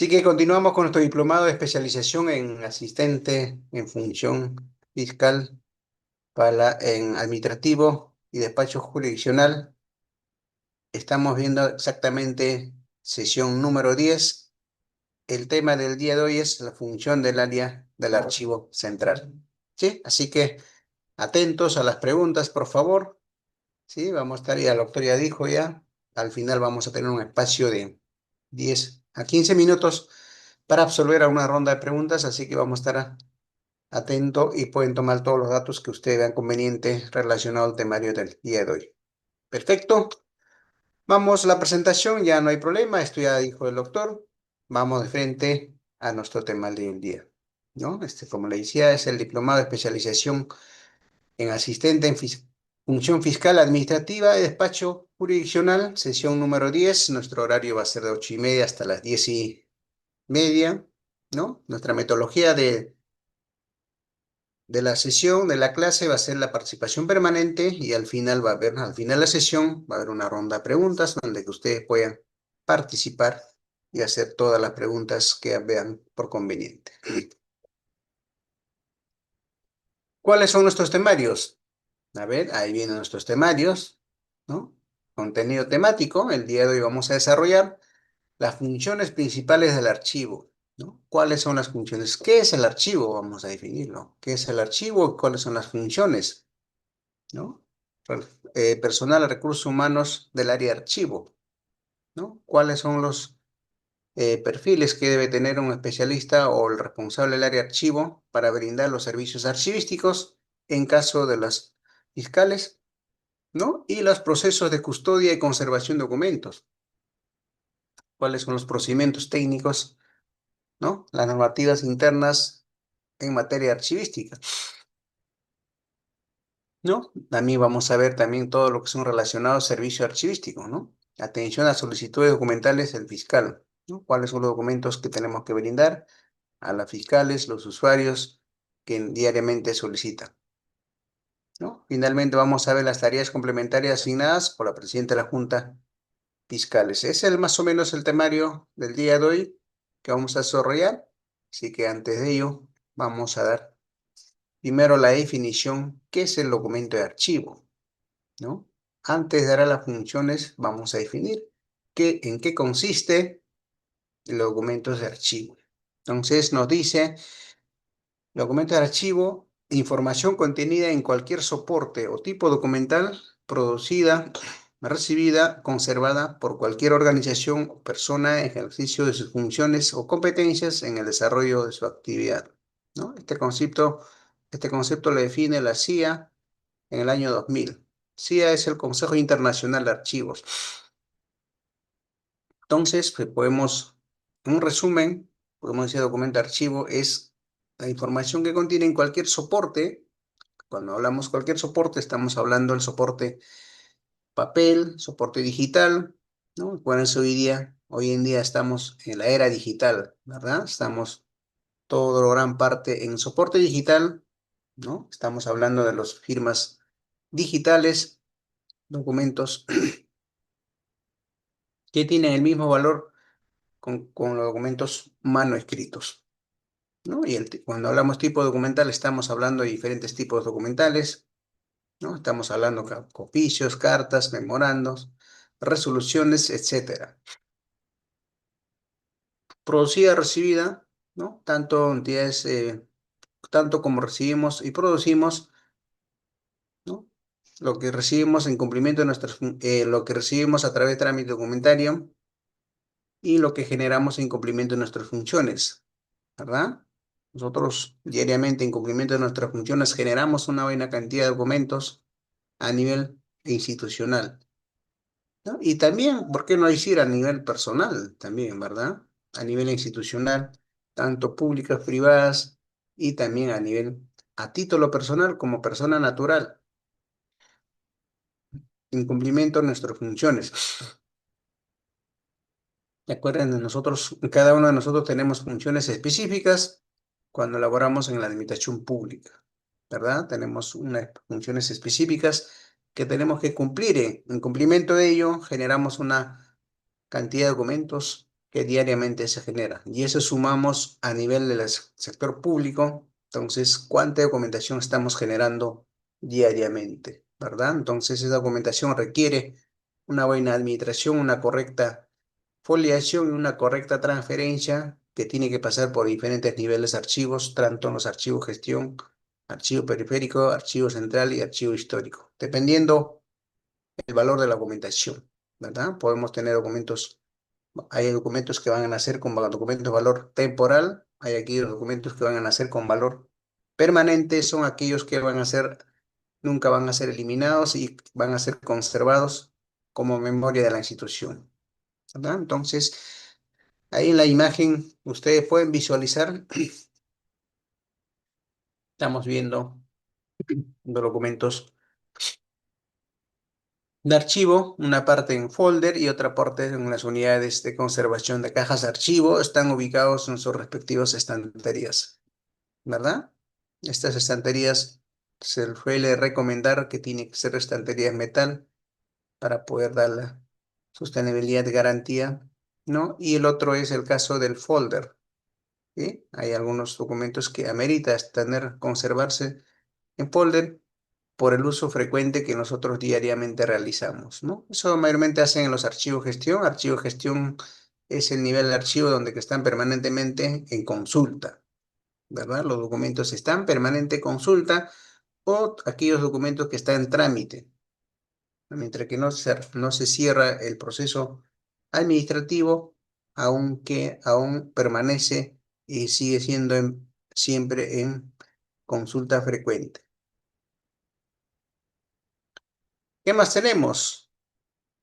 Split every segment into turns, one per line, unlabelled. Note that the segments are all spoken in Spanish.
Así que continuamos con nuestro diplomado de especialización en asistente en función fiscal en administrativo y despacho jurisdiccional. Estamos viendo exactamente sesión número 10. El tema del día de hoy es la función del área del archivo central. ¿Sí? Así que atentos a las preguntas, por favor. Sí, vamos a estar, ya la doctora ya dijo ya, al final vamos a tener un espacio de 10 a 15 minutos para absolver a una ronda de preguntas, así que vamos a estar atentos y pueden tomar todos los datos que ustedes vean conveniente relacionado al temario del día de hoy. Perfecto. Vamos a la presentación, ya no hay problema, esto ya dijo el doctor. Vamos de frente a nuestro tema del día, ¿no? Como le decía, es el diplomado de especialización en asistente en función fiscal administrativa y despacho jurisdiccional, sesión número 10. Nuestro horario va a ser de 8:30 hasta las 10:30, ¿no? Nuestra metodología de la sesión, de la clase, va a ser la participación permanente y al final al final de la sesión, va a haber una ronda de preguntas donde que ustedes puedan participar y hacer todas las preguntas que vean por conveniente. ¿Cuáles son nuestros temarios? A ver, ahí vienen nuestros temarios, ¿no? Contenido temático. El día de hoy vamos a desarrollar las funciones principales del archivo, ¿no? ¿Cuáles son las funciones? ¿Qué es el archivo? Vamos a definirlo. ¿Qué es el archivo? ¿Cuáles son las funciones? ¿No? Personal, recursos humanos del área archivo, ¿no? ¿Cuáles son los perfiles que debe tener un especialista o el responsable del área archivo para brindar los servicios archivísticos en caso de las fiscales? ¿No? Y los procesos de custodia y conservación de documentos. ¿Cuáles son los procedimientos técnicos? ¿No? Las normativas internas en materia archivística, ¿no? También vamos a ver también todo lo que son relacionados a servicio archivístico, ¿no? Atención a solicitudes documentales del fiscal, ¿no? ¿Cuáles son los documentos que tenemos que brindar a las fiscales, los usuarios que diariamente solicitan, ¿no? Finalmente vamos a ver las tareas complementarias asignadas por la presidenta de la Junta Fiscales. Ese es más o menos el temario del día de hoy que vamos a desarrollar. Así que antes de ello, vamos a dar primero la definición, ¿qué es el documento de archivo? ¿No? Antes de dar a las funciones, vamos a definir en qué consiste el documento de archivo. Entonces nos dice, documento de archivo, información contenida en cualquier soporte o tipo documental producida, recibida, conservada por cualquier organización o persona en ejercicio de sus funciones o competencias en el desarrollo de su actividad, ¿no? Este concepto lo define la CIA en el año 2000. CIA es el Consejo Internacional de Archivos. Entonces, pues en un resumen, podemos decir documento de archivo es la información que contiene en cualquier soporte. Cuando hablamos cualquier soporte, estamos hablando del soporte papel, soporte digital, ¿no? Acuérdense, hoy en día estamos en la era digital, ¿verdad? Estamos todo gran parte en soporte digital, ¿no? Estamos hablando de las firmas digitales, documentos que tienen el mismo valor con los documentos manuscritos, ¿no? Y cuando hablamos tipo documental, estamos hablando de diferentes tipos documentales, ¿no? Estamos hablando de oficios, cartas, memorandos, resoluciones, etcétera. Producida, recibida, ¿no? Tanto como recibimos y producimos, ¿no? Lo que recibimos en cumplimiento de lo que recibimos a través de trámite documentario y lo que generamos en cumplimiento de nuestras funciones, ¿verdad? Nosotros diariamente en cumplimiento de nuestras funciones generamos una buena cantidad de documentos a nivel institucional, ¿no? Y también, ¿por qué no decir a nivel personal también, ¿verdad? A nivel institucional, tanto públicas, privadas y también a título personal como persona natural, en cumplimiento de nuestras funciones. ¿De acuerdo? Cada uno de nosotros tenemos funciones específicas cuando laboramos en la administración pública, ¿verdad? Tenemos unas funciones específicas que tenemos que cumplir. En cumplimiento de ello, generamos una cantidad de documentos que diariamente se genera. Y eso sumamos a nivel del sector público. Entonces, ¿cuánta documentación estamos generando diariamente? ¿Verdad? Entonces, esa documentación requiere una buena administración, una correcta foliación y una correcta transferencia que tiene que pasar por diferentes niveles de archivos, tanto en los archivos gestión, archivo periférico, archivo central y archivo histórico, dependiendo el valor de la documentación, ¿verdad? Podemos tener documentos, hay documentos que van a nacer con documentos de valor temporal, hay aquellos documentos que van a nacer con valor permanente, son aquellos que van a ser, nunca van a ser eliminados y van a ser conservados como memoria de la institución, ¿verdad? Entonces, ahí en la imagen ustedes pueden visualizar, estamos viendo los documentos de archivo, una parte en folder y otra parte en las unidades de conservación de cajas de archivo, están ubicados en sus respectivas estanterías, ¿verdad? Estas estanterías se suele recomendar que tienen que ser estanterías metal para poder dar la sostenibilidad de garantía, ¿no? Y el otro es el caso del folder, ¿sí? Hay algunos documentos que amerita tener, conservarse en folder por el uso frecuente que nosotros diariamente realizamos, ¿no? Eso mayormente hacen en los archivos gestión. Archivo gestión es el nivel de archivo donde que están permanentemente en consulta, ¿verdad? Los documentos están permanente consulta o aquellos documentos que están en trámite, ¿no? Mientras que no se cierra el proceso administrativo, aunque aún permanece y sigue siendo siempre en consulta frecuente. ¿Qué más tenemos?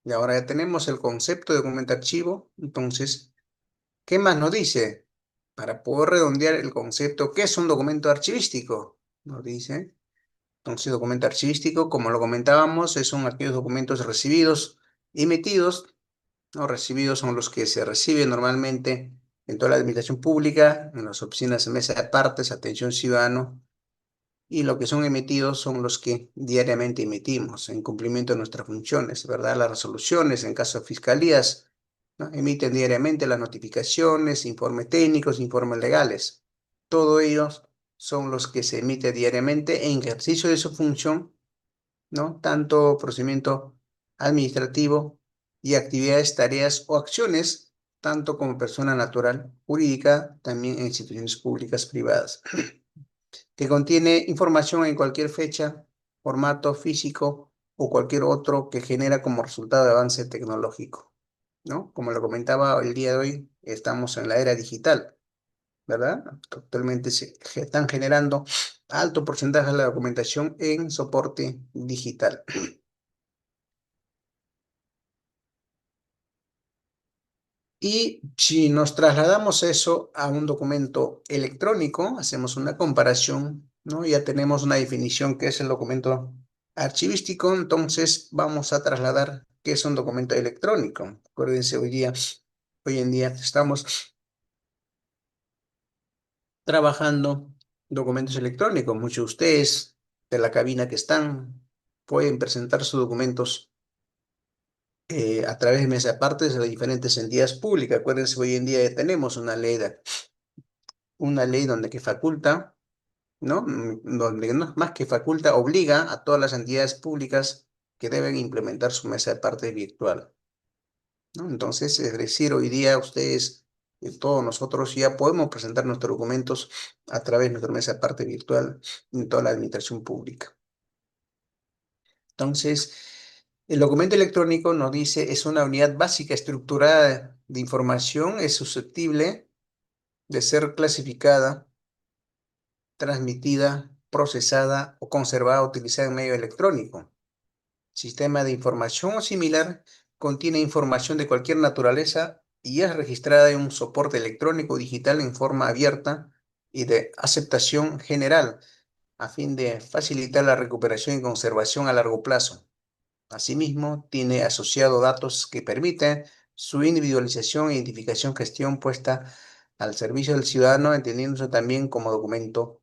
Y ahora ya tenemos el concepto de documento archivo. Entonces, ¿qué más nos dice? Para poder redondear el concepto, ¿qué es un documento archivístico? Nos dice. Entonces, documento archivístico, como lo comentábamos, son aquellos documentos recibidos, emitidos, ¿no? Recibidos son los que se reciben normalmente en toda la administración pública, en las oficinas de mesa de partes, atención ciudadano, y lo que son emitidos son los que diariamente emitimos en cumplimiento de nuestras funciones, ¿verdad? Las resoluciones en caso de fiscalías, ¿no? Emiten diariamente las notificaciones, informes técnicos, informes legales. Todos ellos son los que se emiten diariamente en ejercicio de su función, ¿no? Tanto procedimiento administrativo y actividades, tareas o acciones, tanto como persona natural, jurídica, también en instituciones públicas privadas que contiene información en cualquier fecha, formato físico o cualquier otro que genera como resultado de avance tecnológico, ¿no? Como lo comentaba el día de hoy, estamos en la era digital, ¿verdad? Actualmente se están generando alto porcentaje de la documentación en soporte digital. Y si nos trasladamos eso a un documento electrónico, hacemos una comparación, ¿no? Ya tenemos una definición que es el documento archivístico, entonces vamos a trasladar qué es un documento electrónico. Acuérdense, hoy en día estamos trabajando documentos electrónicos. Muchos de ustedes de la cabina que están pueden presentar sus documentos a través de mesa partes de las diferentes entidades públicas. Acuérdense, hoy en día ya tenemos una ley donde que faculta, ¿no? Donde no es más que faculta, obliga a todas las entidades públicas que deben implementar su mesa de parte virtual, ¿no? Entonces, es decir, hoy día ustedes, todos nosotros ya podemos presentar nuestros documentos a través de nuestra mesa de parte virtual en toda la administración pública. Entonces, el documento electrónico nos dice es una unidad básica estructurada de información, es susceptible de ser clasificada, transmitida, procesada o conservada utilizada en medio electrónico. Sistema de información o similar contiene información de cualquier naturaleza y es registrada en un soporte electrónico digital en forma abierta y de aceptación general a fin de facilitar la recuperación y conservación a largo plazo. Asimismo, tiene asociado datos que permiten su individualización e identificación gestión puesta al servicio del ciudadano, entendiéndose también como documento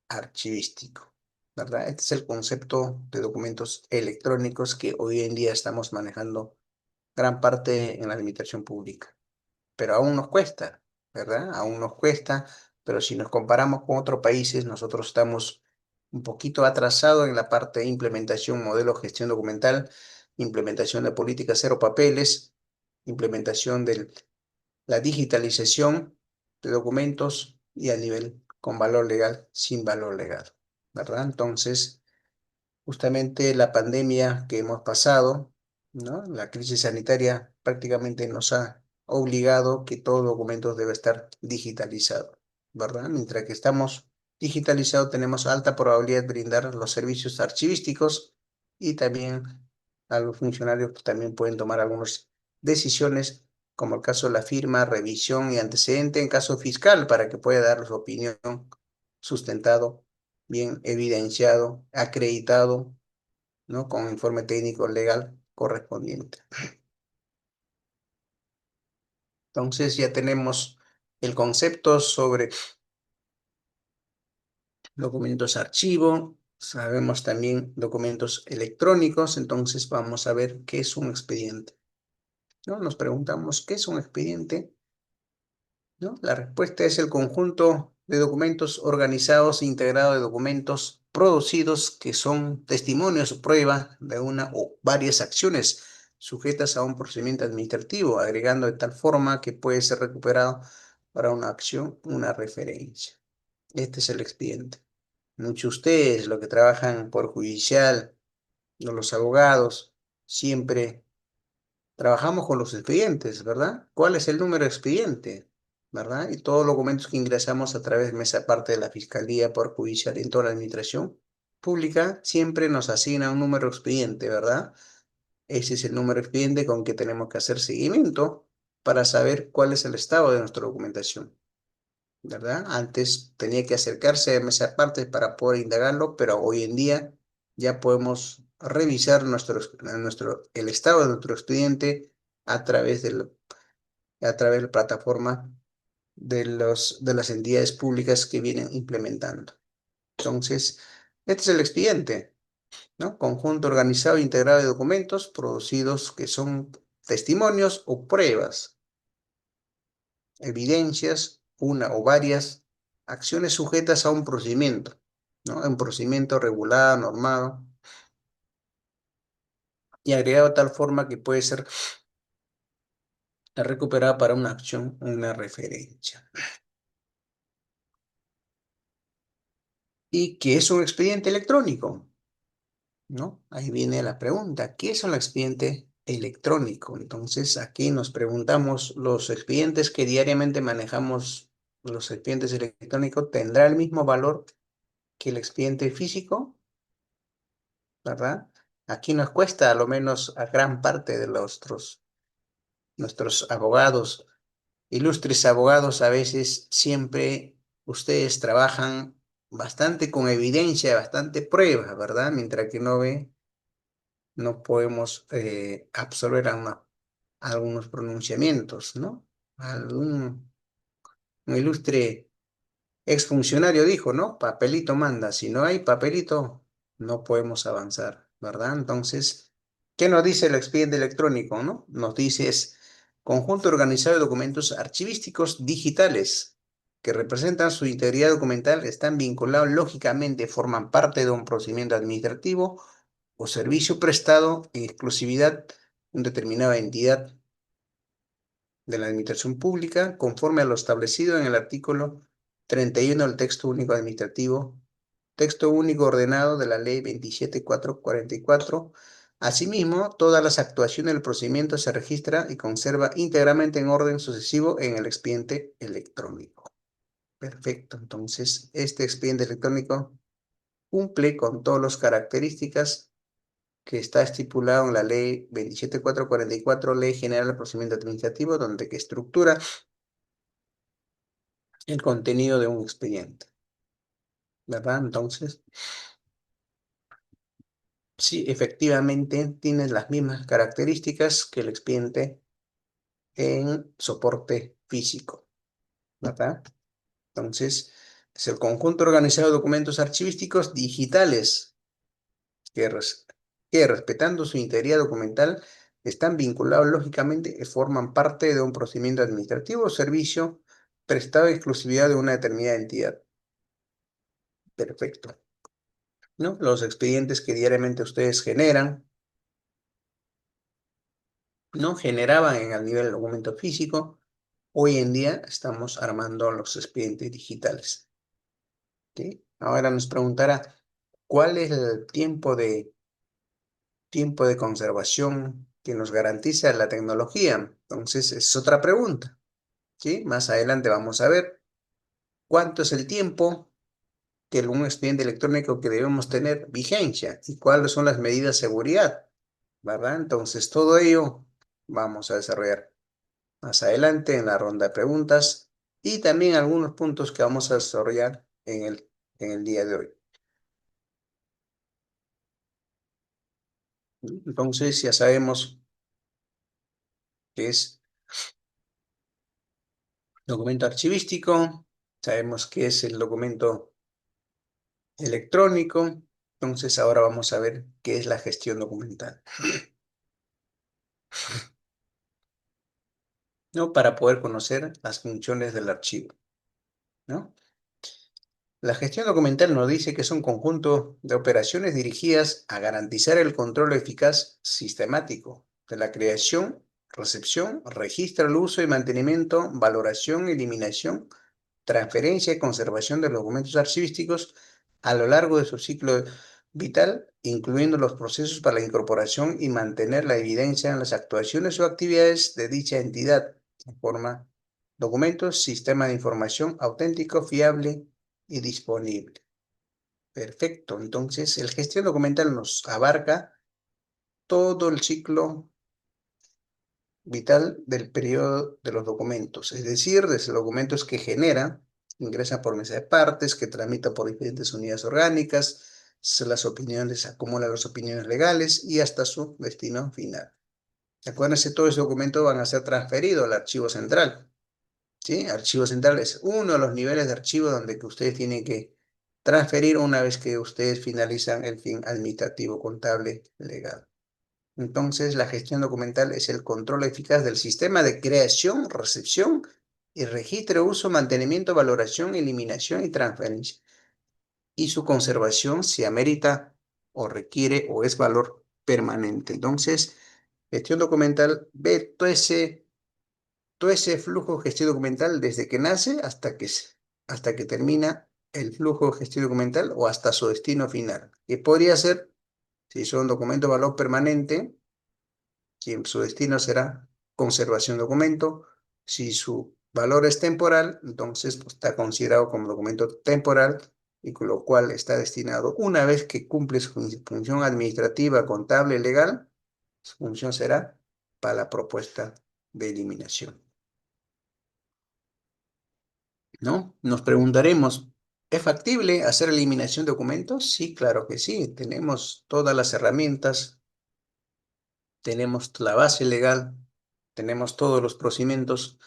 archivístico, ¿verdad? Este es el concepto de documentos electrónicos que hoy en día estamos manejando gran parte en la administración pública. pero aún nos cuesta, ¿verdad? Aún nos cuesta, pero si nos comparamos con otros países, nosotros estamos un poquito atrasados en la parte de implementación, modelo de gestión documental, implementación de políticas cero papeles, implementación de la digitalización de documentos y a nivel con valor legal, sin valor legal, ¿verdad? Entonces, justamente la pandemia que hemos pasado, ¿no? La crisis sanitaria prácticamente nos ha obligado que todo documento debe estar digitalizado, ¿verdad? Mientras que estamos digitalizados, tenemos alta probabilidad de brindar los servicios archivísticos y también a los funcionarios pues, también pueden tomar algunas decisiones, como el caso de la firma, revisión y antecedente en caso fiscal, para que pueda dar su opinión sustentado, bien evidenciado, acreditado, ¿no? Con informe técnico legal correspondiente. Entonces ya tenemos el concepto sobre documentos archivo, sabemos también documentos electrónicos, entonces vamos a ver qué es un expediente, ¿no? Nos preguntamos, ¿qué es un expediente? ¿No? La respuesta es el conjunto de documentos organizados e integrados de documentos producidos que son testimonios o prueba de una o varias acciones sujetas a un procedimiento administrativo, agregando de tal forma que puede ser recuperado para una acción, una referencia. Este es el expediente. Muchos de ustedes, los que trabajan por judicial, los abogados, siempre trabajamos con los expedientes, ¿verdad? ¿Cuál es el número de expediente? ¿Verdad? Y todos los documentos que ingresamos a través de esa parte de la Fiscalía por Judicial en toda la administración pública siempre nos asigna un número de expediente, ¿verdad? Ese es el número de expediente con que tenemos que hacer seguimiento para saber cuál es el estado de nuestra documentación, ¿verdad? Antes tenía que acercarse a esa parte para poder indagarlo, pero hoy en día ya podemos revisar el estado de nuestro expediente a través a través de la plataforma de las entidades públicas que vienen implementando. Entonces, este es el expediente, ¿no? Conjunto organizado e integrado de documentos producidos que son testimonios o pruebas, evidencias, una o varias acciones sujetas a un procedimiento, ¿no? Un procedimiento regulado, normado y agregado de tal forma que puede ser recuperado para una acción, una referencia. ¿Y qué es un expediente electrónico? ¿No? Ahí viene la pregunta, ¿qué es un expediente electrónico? Entonces, aquí nos preguntamos, ¿los expedientes que diariamente manejamos, los expedientes electrónicos, tendrá el mismo valor que el expediente físico? ¿Verdad? Aquí nos cuesta, a lo menos a gran parte de nuestros abogados, ilustres abogados, a veces siempre ustedes trabajan bastante con evidencia, bastante prueba, ¿verdad? Mientras que no podemos absorber algunos pronunciamientos, ¿no? Un ilustre exfuncionario dijo, ¿no? Papelito manda, si no hay papelito, no podemos avanzar, ¿verdad? Entonces, ¿qué nos dice el expediente electrónico, no? Nos dice es conjunto organizado de documentos archivísticos digitales que representan su integridad documental, están vinculados lógicamente, forman parte de un procedimiento administrativo o servicio prestado en exclusividad a una determinada entidad de la administración pública conforme a lo establecido en el artículo 31 del texto único administrativo, texto único ordenado de la ley 27444. Asimismo, todas las actuaciones del procedimiento se registra y conserva íntegramente en orden sucesivo en el expediente electrónico. Perfecto, entonces este expediente electrónico cumple con todas las características que está estipulado en la ley 27444, Ley General de Procedimiento Administrativo, donde que estructura el contenido de un expediente, ¿verdad? Entonces, sí, efectivamente tiene las mismas características que el expediente en soporte físico, ¿verdad? Entonces, es el conjunto organizado de documentos archivísticos digitales que, respetando su integridad documental, están vinculados lógicamente y forman parte de un procedimiento administrativo o servicio prestado en exclusividad de una determinada entidad. Perfecto. ¿No? Los expedientes que diariamente ustedes generan, ¿no? Generaban en el nivel del documento físico. Hoy en día estamos armando los expedientes digitales. ¿Sí? Ahora nos preguntará, ¿cuál es el tiempo de conservación que nos garantiza la tecnología? Entonces, es otra pregunta. ¿Sí? Más adelante vamos a ver cuánto es el tiempo que un expediente electrónico que debemos tener vigencia y cuáles son las medidas de seguridad, ¿verdad? Entonces, todo ello vamos a desarrollar más adelante en la ronda de preguntas y también algunos puntos que vamos a desarrollar en el día de hoy. Entonces, ya sabemos qué es documento archivístico, sabemos qué es el documento electrónico, entonces ahora vamos a ver qué es la gestión documental, ¿no? Para poder conocer las funciones del archivo, ¿no? La gestión documental nos dice que es un conjunto de operaciones dirigidas a garantizar el control eficaz sistemático de la creación, recepción, registro, el uso y mantenimiento, valoración, eliminación, transferencia y conservación de los documentos archivísticos a lo largo de su ciclo vital, incluyendo los procesos para la incorporación y mantener la evidencia en las actuaciones o actividades de dicha entidad, en forma documentos, sistema de información auténtico, fiable y disponible. Perfecto, entonces el gestión documental nos abarca todo el ciclo vital del periodo de los documentos, es decir, desde los documentos que genera, ingresa por mesa de partes, que tramita por diferentes unidades orgánicas, las opiniones, acumula las opiniones legales y hasta su destino final. Acuérdense, todo ese documento van a ser transferidos al archivo central. ¿Sí? Archivo central es uno de los niveles de archivo donde que ustedes tienen que transferir una vez que ustedes finalizan el fin administrativo, contable, legal. Entonces, la gestión documental es el control eficaz del sistema de creación, recepción y registro, uso, mantenimiento, valoración, eliminación y transferencia. Y su conservación si amerita o requiere o es valor permanente. Entonces, gestión documental ve todo ese flujo de gestión documental desde que nace hasta que termina el flujo de gestión documental o hasta su destino final. Que podría ser, si son documentos de valor permanente, si su destino será conservación de documento. Si su valor es temporal, entonces pues, está considerado como documento temporal y con lo cual está destinado, una vez que cumple su función administrativa, contable, legal, su función será para la propuesta de eliminación. ¿No? Nos preguntaremos, ¿es factible hacer eliminación de documentos? Sí, claro que sí. Tenemos todas las herramientas, tenemos la base legal, tenemos todos los procedimientos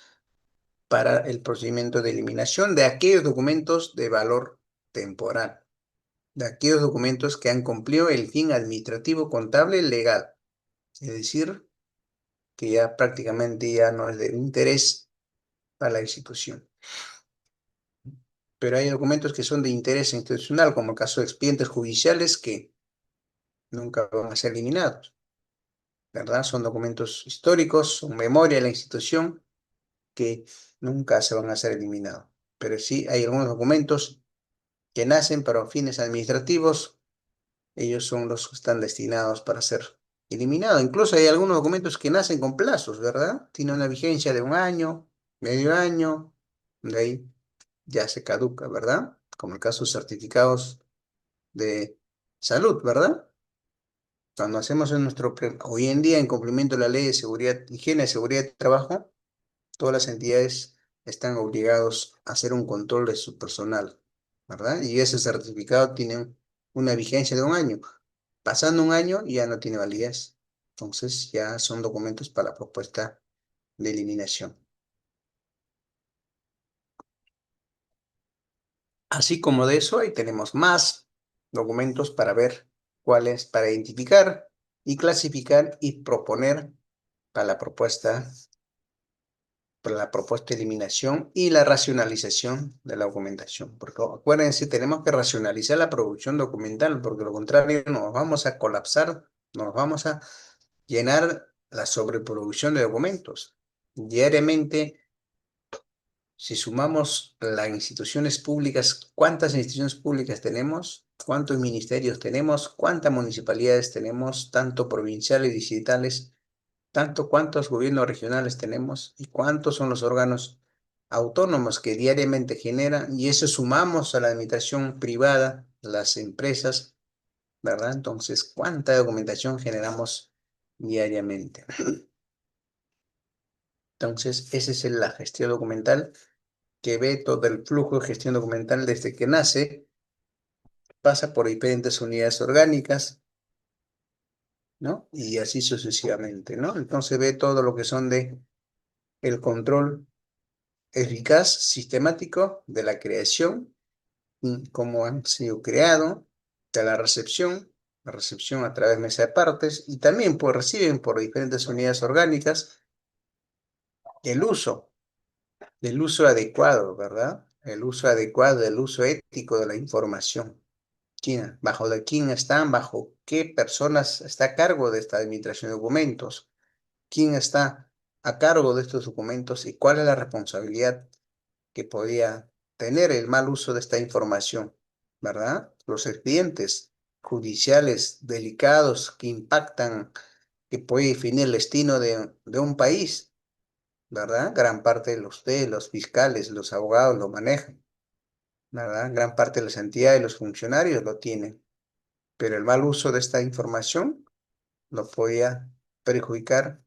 para el procedimiento de eliminación de aquellos documentos de valor temporal, de aquellos documentos que han cumplido el fin administrativo, contable, legal. Es decir, que ya prácticamente ya no es de interés para la institución. Pero hay documentos que son de interés institucional, como el caso de expedientes judiciales que nunca van a ser eliminados, ¿verdad? Son documentos históricos, son memoria de la institución que nunca se van a ser eliminados. Pero sí hay algunos documentos que nacen para fines administrativos, ellos son los que están destinados para ser eliminados. Incluso hay algunos documentos que nacen con plazos, ¿verdad? Tienen una vigencia de un año, medio año, de ahí ya se caduca, ¿verdad? Como el caso de certificados de salud, ¿verdad? Cuando hacemos hoy en día, en cumplimiento de la ley de seguridad, higiene y seguridad de trabajo, todas las entidades están obligados a hacer un control de su personal, ¿verdad? Y ese certificado tiene una vigencia de un año. Pasando un año ya no tiene validez. Entonces ya son documentos para la propuesta de eliminación. Así como de eso, ahí tenemos más documentos para ver cuáles, para identificar y clasificar y proponer para la propuesta de eliminación y la racionalización de la documentación. Porque acuérdense, tenemos que racionalizar la producción documental, porque lo contrario nos vamos a colapsar, nos vamos a llenar la sobreproducción de documentos. Diariamente, si sumamos las instituciones públicas, ¿cuántas instituciones públicas tenemos? ¿Cuántos ministerios tenemos? ¿Cuántas municipalidades tenemos? Tanto provinciales y distritales, tanto cuántos gobiernos regionales tenemos y cuántos son los órganos autónomos que diariamente generan, y eso sumamos a la administración privada, las empresas, ¿verdad? Entonces, ¿cuánta documentación generamos diariamente? Entonces, esa es la gestión documental, que ve todo el flujo de gestión documental desde que nace, pasa por diferentes unidades orgánicas, ¿no? Y así sucesivamente, ¿no? Entonces ve todo lo que son de el control eficaz, sistemático de la creación, cómo han sido creados, de la recepción a través de mesa de partes, y también pues reciben por diferentes unidades orgánicas el uso, el uso adecuado, ¿verdad? El uso adecuado, el uso ético de la información. ¿Bajo de quién están? ¿Bajo qué personas está a cargo de esta administración de documentos? ¿Quién está a cargo de estos documentos y cuál es la responsabilidad que podía tener el mal uso de esta información, ¿verdad? Los expedientes judiciales delicados que impactan, que puede definir el destino de un país, ¿verdad? Gran parte de los fiscales, los abogados lo manejan, ¿verdad? Gran parte de las entidades, los funcionarios lo tienen, pero el mal uso de esta información lo podía perjudicar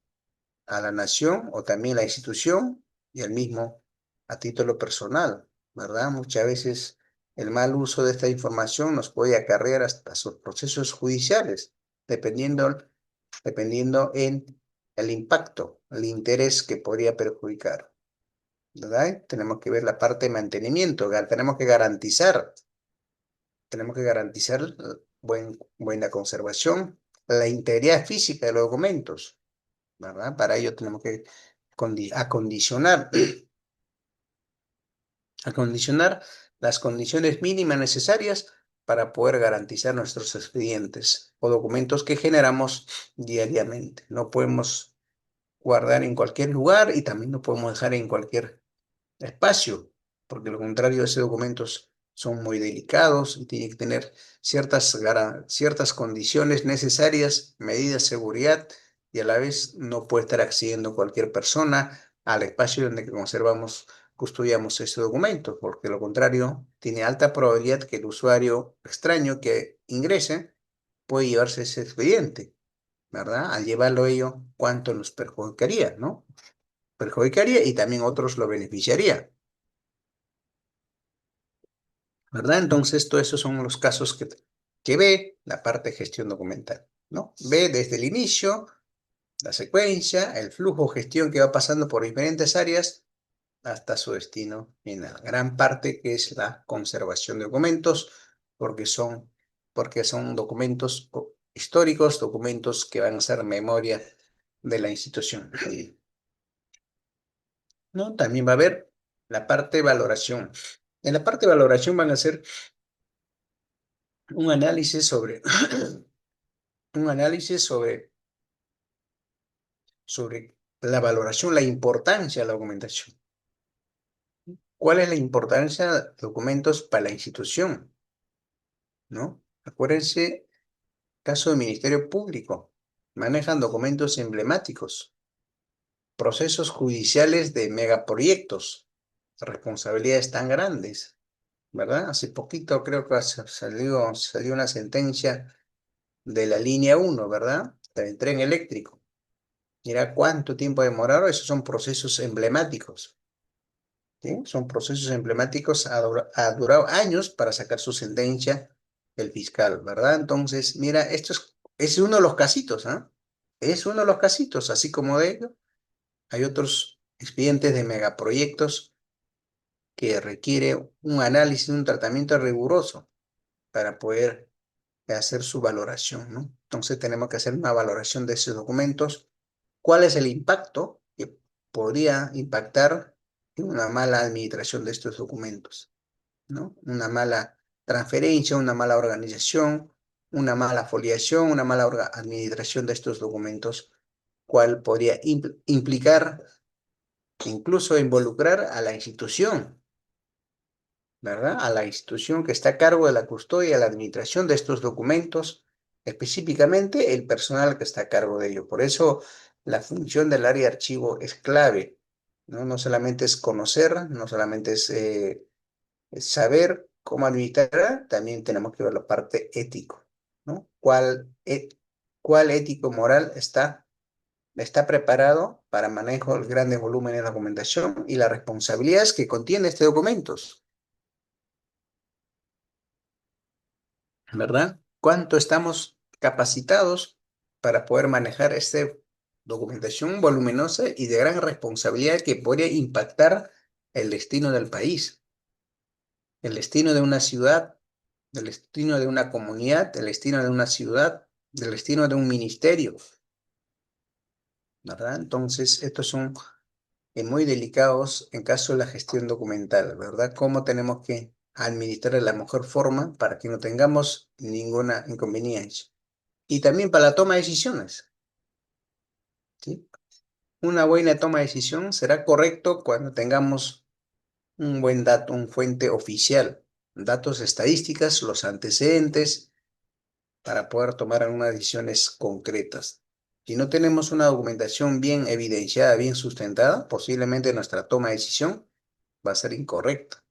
a la nación o también a la institución y al mismo a título personal, ¿verdad? Muchas veces el mal uso de esta información nos puede acarrear hasta sus procesos judiciales, dependiendo, dependiendo en el impacto, el interés que podría perjudicar, ¿verdad? Tenemos que ver la parte de mantenimiento, tenemos que garantizar buena conservación, la integridad física de los documentos, ¿verdad? Para ello tenemos que acondicionar, acondicionar las condiciones mínimas necesarias para poder garantizar nuestros expedientes o documentos que generamos diariamente. No podemos guardar en cualquier lugar y también no podemos dejar en cualquier espacio, porque lo contrario, esos documentos son muy delicados y tienen que tener ciertas condiciones necesarias, medidas de seguridad, y a la vez no puede estar accediendo cualquier persona al espacio donde custodiamos ese documento, porque lo contrario, tiene alta probabilidad que el usuario extraño que ingrese puede llevarse ese expediente, ¿verdad? Al llevarlo ello, ¿cuánto nos perjudicaría, no? Perjudicaría y también otros lo beneficiaría. ¿Verdad? Entonces, todos esos son los casos que ve la parte de gestión documental, ¿no? Ve desde el inicio, la secuencia, el flujo de gestión que va pasando por diferentes áreas hasta su destino final. Gran parte que es la conservación de documentos, porque porque son documentos históricos, documentos que van a ser memoria de la institución, ¿no? También va a haber la parte de valoración. En la parte de valoración van a ser un análisis sobre un análisis sobre la valoración, la importancia de la documentación. ¿Cuál es la importancia de documentos para la institución? ¿No? Acuérdense, caso del Ministerio Público, manejan documentos emblemáticos, procesos judiciales de megaproyectos, responsabilidades tan grandes, ¿verdad? Hace poquito creo que salió una sentencia de la línea 1, ¿verdad? Del tren eléctrico. Mira cuánto tiempo demoraron, esos son procesos emblemáticos, ¿sí? Son procesos emblemáticos, ha durado años para sacar su sentencia el fiscal, ¿verdad? Entonces, mira, es uno de los casitos, ¿ah? Es uno de los casitos, así como de ello, hay otros expedientes de megaproyectos que requiere un análisis, un tratamiento riguroso para poder hacer su valoración, ¿no? Entonces tenemos que hacer una valoración de esos documentos. ¿Cuál es el impacto que podría impactar en una mala administración de estos documentos? ¿No? Una mala transferencia, una mala organización, una mala foliación, una mala administración de estos documentos, cuál podría implicar, incluso involucrar a la institución, ¿verdad? A la institución que está a cargo de la custodia y la administración de estos documentos, específicamente el personal que está a cargo de ello. Por eso la función del área de archivo es clave, ¿no? No solamente es conocer, no solamente es saber cómo administrar, también tenemos que ver la parte ético, ¿no? ¿Cuál ético moral está preparado para manejo de grandes volúmenes de documentación y las responsabilidades que contiene este documento? ¿Verdad? ¿Cuánto estamos capacitados para poder manejar esta documentación voluminosa y de gran responsabilidad que podría impactar el destino del país, el destino de una ciudad, el destino de una comunidad, el destino de una ciudad, el destino de un ministerio, ¿verdad? Entonces, estos son muy delicados en caso de la gestión documental, ¿verdad? ¿Cómo tenemos que administrar de la mejor forma para que no tengamos ninguna inconveniencia? Y también para la toma de decisiones, ¿sí? Una buena toma de decisión será correcto cuando tengamos un buen dato, un fuente oficial, datos estadísticas, los antecedentes, para poder tomar algunas decisiones concretas. Si no tenemos una documentación bien evidenciada, bien sustentada, posiblemente nuestra toma de decisión va a ser incorrecta,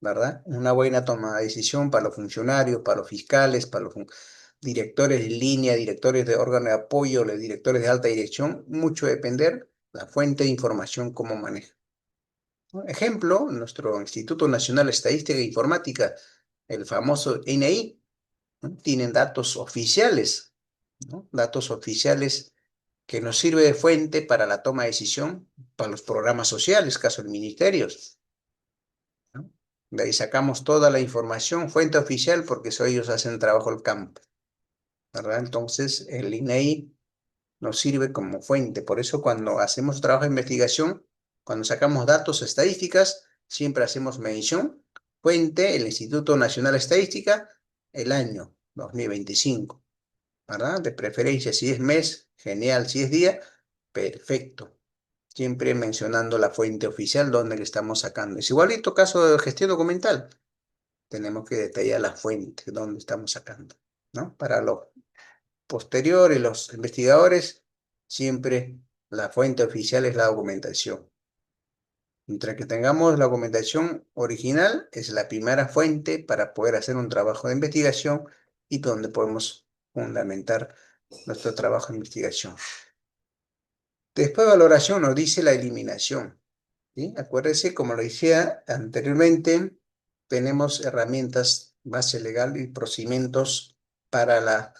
¿verdad? Una buena toma de decisión para los funcionarios, para los fiscales, para los directores de línea, directores de órgano de apoyo, los directores de alta dirección, mucho depender la fuente de información cómo maneja, ¿no? Ejemplo, nuestro Instituto Nacional de Estadística e Informática, el famoso INEI, ¿no? Tienen datos oficiales, ¿no? Datos oficiales que nos sirve de fuente para la toma de decisión para los programas sociales, caso de ministerios, ¿no? De ahí sacamos toda la información, fuente oficial, porque eso ellos hacen trabajo al campo, ¿verdad? Entonces, el INEI nos sirve como fuente. Por eso, cuando hacemos trabajo de investigación, cuando sacamos datos estadísticas, siempre hacemos mención, fuente, el Instituto Nacional de Estadística, el año 2025, ¿verdad? De preferencia, si es mes, genial, si es día, perfecto. Siempre mencionando la fuente oficial donde le estamos sacando. Es igualito caso de gestión documental. Tenemos que detallar la fuente donde estamos sacando, ¿no? Para los posteriores, los investigadores, siempre la fuente oficial es la documentación. Mientras que tengamos la documentación original, es la primera fuente para poder hacer un trabajo de investigación y donde podemos fundamentar nuestro trabajo de investigación. Después de valoración nos dice la eliminación, ¿sí? Acuérdense, como lo decía anteriormente, tenemos herramientas, base legal y procedimientos para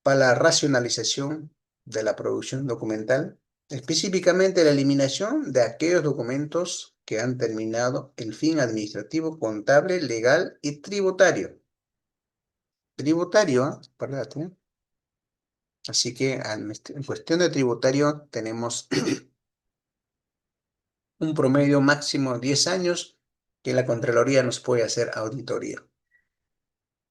para la racionalización de la producción documental, específicamente la eliminación de aquellos documentos que han terminado el fin administrativo, contable, legal y tributario. Tributario, ¿eh? Acuérdate. Así que en cuestión de tributario tenemos un promedio máximo de 10 años que la Contraloría nos puede hacer auditoría,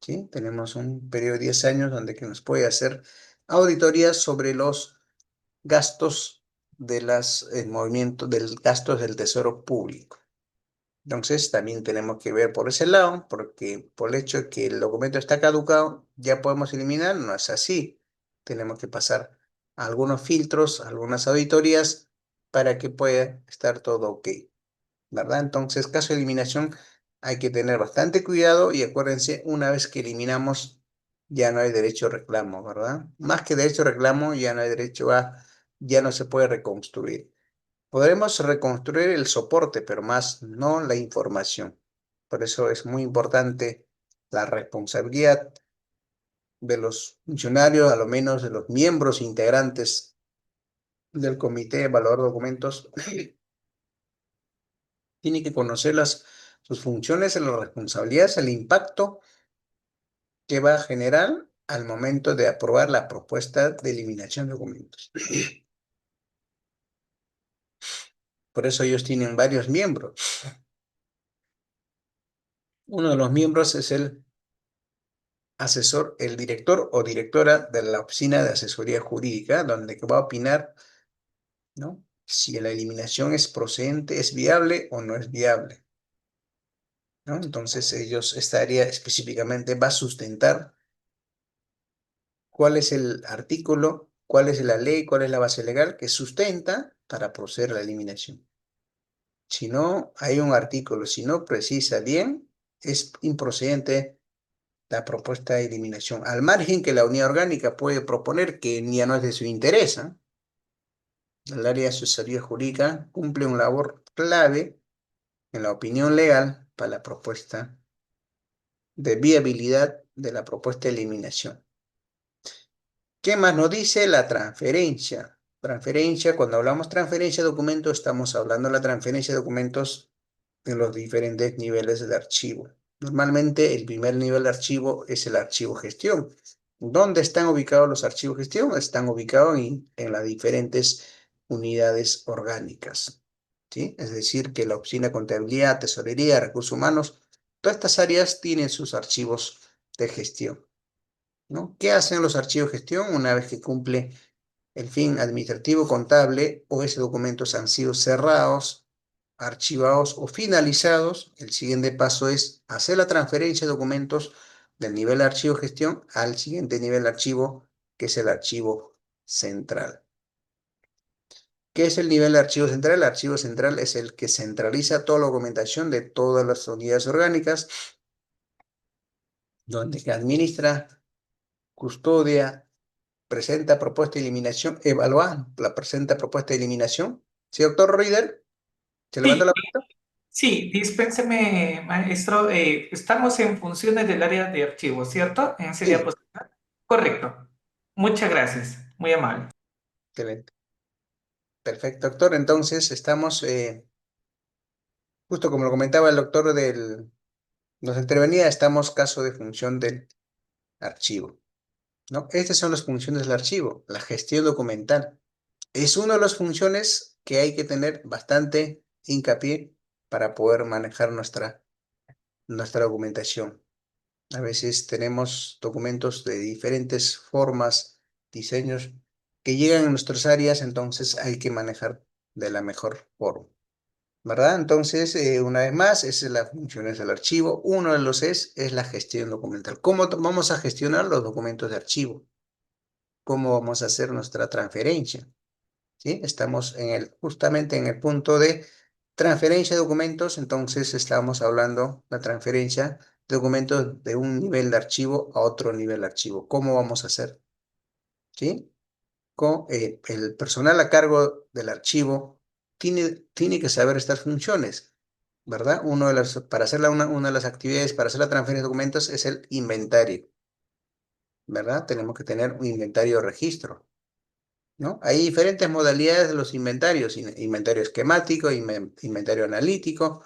¿sí? Tenemos un periodo de 10 años donde que nos puede hacer auditoría sobre los gastos de las movimientos del gastos del tesoro público. Entonces, también tenemos que ver por ese lado, porque por el hecho de que el documento está caducado, ya podemos eliminar, no es así. Tenemos que pasar algunos filtros, algunas auditorías para que pueda estar todo ok, ¿verdad? Entonces, caso de eliminación, hay que tener bastante cuidado y acuérdense, una vez que eliminamos, ya no hay derecho a reclamo, ¿verdad? Más que derecho a reclamo, ya no hay derecho ya no se puede reconstruir. Podremos reconstruir el soporte, pero más no la información. Por eso es muy importante la responsabilidad de los funcionarios, a lo menos de los miembros integrantes del comité de evaluador de documentos. Tiene que conocer sus funciones, las responsabilidades, el impacto que va a generar al momento de aprobar la propuesta de eliminación de documentos. Por eso ellos tienen varios miembros. Uno de los miembros es el asesor, el director o directora de la oficina de asesoría jurídica, donde va a opinar, ¿no?, si la eliminación es procedente, es viable o no es viable, ¿no? Entonces ellos, esta área específicamente va a sustentar cuál es el artículo, cuál es la ley, cuál es la base legal que sustenta para proceder a la eliminación. Si no hay un artículo, si no precisa bien, es improcedente la propuesta de eliminación, al margen que la unidad orgánica puede proponer que ya no es de su interés, ¿eh? El área de asesoría jurídica cumple una labor clave en la opinión legal para la propuesta de viabilidad de la propuesta de eliminación. ¿Qué más nos dice la transferencia? Transferencia, cuando hablamos transferencia de documentos, estamos hablando de la transferencia de documentos en los diferentes niveles de archivo. Normalmente el primer nivel de archivo es el archivo gestión. ¿Dónde están ubicados los archivos gestión? Están ubicados en las diferentes unidades orgánicas, ¿sí? Es decir, que la oficina de contabilidad, tesorería, recursos humanos, todas estas áreas tienen sus archivos de gestión, ¿no? ¿Qué hacen los archivos de gestión una vez que cumple el fin administrativo contable o esos documentos han sido cerrados, archivados o finalizados? El siguiente paso es hacer la transferencia de documentos del nivel de archivo gestión al siguiente nivel de archivo, que es el archivo central. ¿Qué es el nivel de archivo central? El archivo central es el que centraliza toda la documentación de todas las unidades orgánicas, donde administra, custodia, presenta propuesta de eliminación, evalúa la presenta propuesta de eliminación. ¿Sí, doctor Reader? ¿Se levanta
Sí,
la mano?
sí, dispénseme, maestro. Estamos en funciones del área de archivos, ¿cierto? En esa
Sí,
diapositiva. Correcto. Muchas gracias. Muy amable.
excelente. Perfecto, doctor. Entonces, estamos, justo como lo comentaba el doctor nos intervenía, estamos caso de función del archivo, ¿no? Estas son las funciones del archivo, la gestión documental. Es una de las funciones que hay que tener bastante hincapié para poder manejar nuestra documentación. A veces tenemos documentos de diferentes formas, diseños que llegan a nuestras áreas, entonces hay que manejar de la mejor forma, ¿verdad? Entonces, una vez más, esa es la función del archivo. Uno de los es la gestión documental. ¿Cómo vamos a gestionar los documentos de archivo? ¿Cómo vamos a hacer nuestra transferencia? ¿Sí? Estamos justamente en el punto de transferencia de documentos, entonces estamos hablando de la transferencia de documentos de un nivel de archivo a otro nivel de archivo. ¿Cómo vamos a hacer? ¿Sí? El personal a cargo del archivo tiene que saber estas funciones, ¿verdad? Para hacer una de las actividades para hacer la transferencia de documentos es el inventario, ¿verdad? Tenemos que tener un inventario de registro, ¿no? Hay diferentes modalidades de los inventarios: inventario esquemático, inventario analítico,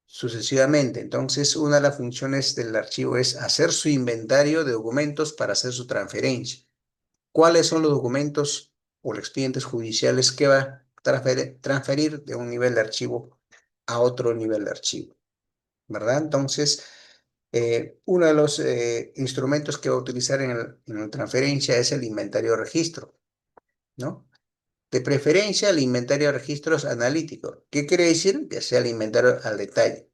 sucesivamente. Entonces, una de las funciones del archivo es hacer su inventario de documentos para hacer su transferencia. ¿Cuáles son los documentos o los expedientes judiciales que va a transferir de un nivel de archivo a otro nivel de archivo? ¿Verdad? Entonces, uno de los instrumentos que va a utilizar en la transferencia es el inventario de registro, ¿no? De preferencia, el inventario de registros analítico. ¿Qué quiere decir? Que sea el inventario al detalle.